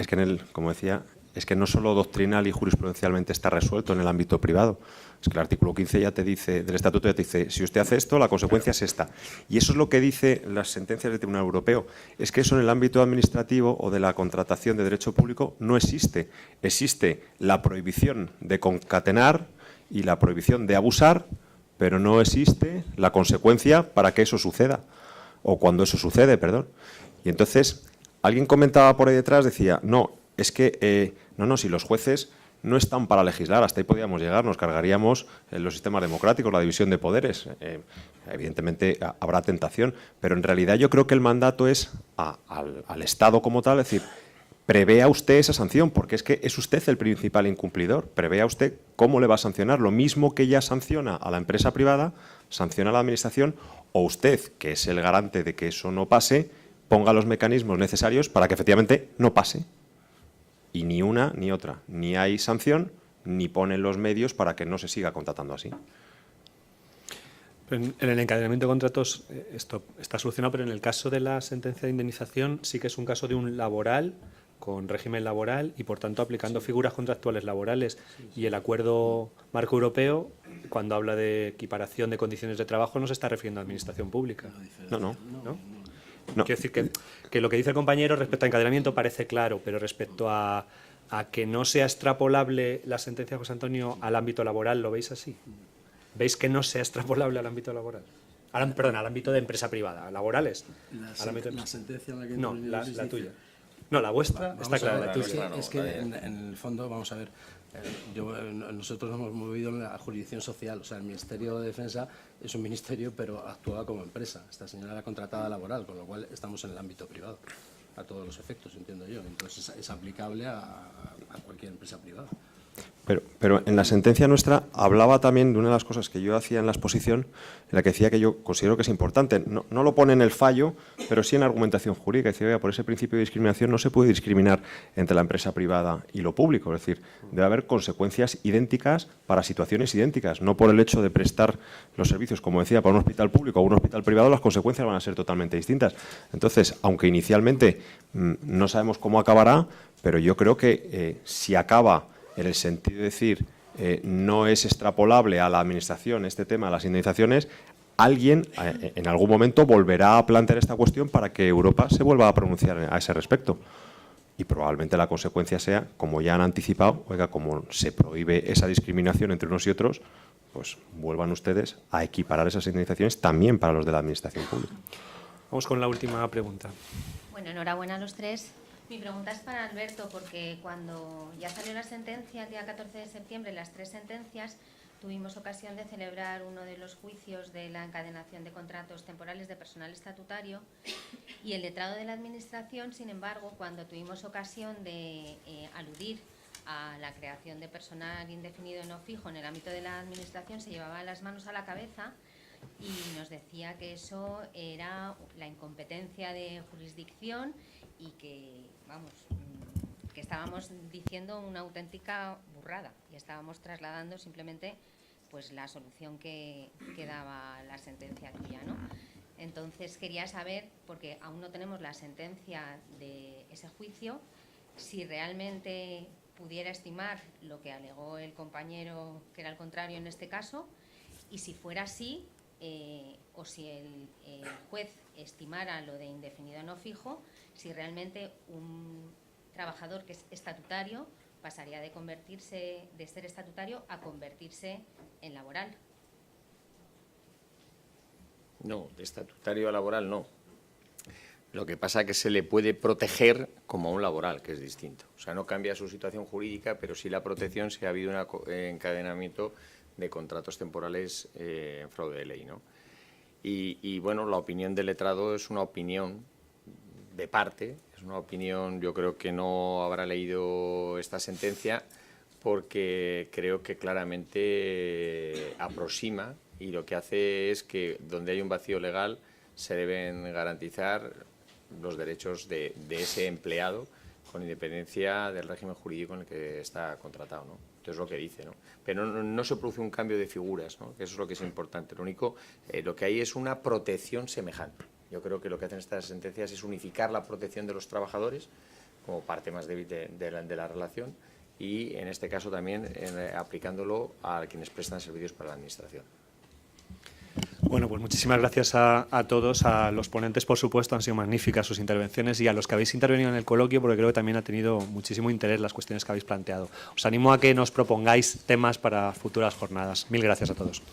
S2: como decía, es que no solo doctrinal y jurisprudencialmente está resuelto en el ámbito privado. Es que el artículo 15 ya te dice, del Estatuto ya te dice, si usted hace esto, la consecuencia es esta. Y eso es lo que dice las sentencias del Tribunal Europeo. Es que eso en el ámbito administrativo o de la contratación de derecho público no existe. Existe la prohibición de concatenar y la prohibición de abusar, pero no existe la consecuencia para que eso suceda, o cuando eso sucede, perdón. Y entonces... Alguien comentaba por ahí detrás, decía, no, es que, si los jueces no están para legislar, hasta ahí podríamos llegar, nos cargaríamos los sistemas democráticos, la división de poderes. Evidentemente habrá tentación, pero en realidad yo creo que el mandato es al Estado como tal, es decir, prevea usted esa sanción, porque es que es usted el principal incumplidor, prevea usted cómo le va a sancionar, lo mismo que ya sanciona a la empresa privada, sanciona a la Administración, o usted, que es el garante de que eso no pase, ponga los mecanismos necesarios para que efectivamente no pase. Y ni una ni otra. Ni hay sanción, ni ponen los medios para que no se siga contratando así.
S1: En el encadenamiento de contratos esto está solucionado, pero en el caso de la sentencia de indemnización sí que es un caso de un laboral, con régimen laboral y, por tanto, aplicando figuras contractuales laborales. Y el acuerdo marco europeo, cuando habla de equiparación de condiciones de trabajo, no se está refiriendo a administración pública.
S2: No.
S1: Quiero decir que lo que dice el compañero respecto a encadenamiento parece claro, pero respecto a que no sea extrapolable la sentencia de José Antonio al ámbito laboral, ¿lo veis así? ¿Veis que no sea extrapolable al ámbito laboral? Perdón, al ámbito de empresa privada. ¿Laborales?
S4: La sentencia en la que...
S1: No, la tuya. No, la vuestra está clara. La tuya.
S4: Es que en el fondo, vamos a ver, nosotros nos hemos movido en la jurisdicción social, o sea, el Ministerio de Defensa es un ministerio, pero actúa como empresa. Esta señora era contratada laboral, con lo cual estamos en el ámbito privado, a todos los efectos, entiendo yo. Entonces es aplicable a cualquier empresa privada.
S2: Pero en la sentencia nuestra hablaba también de una de las cosas que yo hacía en la exposición, en la que decía que yo considero que es importante. No lo pone en el fallo, pero sí en argumentación jurídica. Decía, oiga, por ese principio de discriminación no se puede discriminar entre la empresa privada y lo público. Es decir, debe haber consecuencias idénticas para situaciones idénticas. No por el hecho de prestar los servicios, como decía, para un hospital público o un hospital privado, las consecuencias van a ser totalmente distintas. Entonces, aunque inicialmente no sabemos cómo acabará, pero yo creo que si acaba en el sentido de decir no es extrapolable a la Administración este tema, a las indemnizaciones, alguien en algún momento volverá a plantear esta cuestión para que Europa se vuelva a pronunciar a ese respecto. Y probablemente la consecuencia sea, como ya han anticipado, oiga, como se prohíbe esa discriminación entre unos y otros, pues vuelvan ustedes a equiparar esas indemnizaciones también para los de la Administración pública.
S1: Vamos con la última pregunta.
S12: Bueno, enhorabuena a los tres. Mi pregunta es para Alberto, porque cuando ya salió la sentencia, el día 14 de septiembre, las 3 sentencias, tuvimos ocasión de celebrar uno de los juicios de la encadenación de contratos temporales de personal estatutario, y el letrado de la Administración, sin embargo, cuando tuvimos ocasión de aludir a la creación de personal indefinido no fijo en el ámbito de la Administración, se llevaba las manos a la cabeza y nos decía que eso era la incompetencia de jurisdicción y que, vamos, que estábamos diciendo una auténtica burrada y estábamos trasladando simplemente pues la solución que daba la sentencia tuya, ¿no? Entonces quería saber, porque aún no tenemos la sentencia de ese juicio, si realmente pudiera estimar lo que alegó el compañero, que era el contrario en este caso, y si fuera así, o si el juez estimara lo de indefinido no fijo, si realmente un trabajador que es estatutario pasaría de ser estatutario a convertirse en laboral.
S3: No, de estatutario a laboral no. Lo que pasa es que se le puede proteger como a un laboral, que es distinto. O sea, no cambia su situación jurídica, pero sí la protección si ha habido un encadenamiento de contratos temporales en fraude de ley, ¿no? Y bueno, la opinión del letrado es una opinión de parte, es una opinión, yo creo que no habrá leído esta sentencia porque creo que claramente aproxima y lo que hace es que donde hay un vacío legal se deben garantizar los derechos de ese empleado con independencia del régimen jurídico en el que está contratado, ¿no? Entonces es lo que dice, ¿no? Pero no se produce un cambio de figuras, ¿no? Eso es lo que es importante. Lo único, lo que hay es una protección semejante. Yo creo que lo que hacen estas sentencias es unificar la protección de los trabajadores como parte más débil de la relación y, en este caso, también aplicándolo a quienes prestan servicios para la Administración.
S1: Bueno, pues muchísimas gracias a todos, a los ponentes, por supuesto, han sido magníficas sus intervenciones y a los que habéis intervenido en el coloquio, porque creo que también ha tenido muchísimo interés las cuestiones que habéis planteado. Os animo a que nos propongáis temas para futuras jornadas. Mil gracias a todos.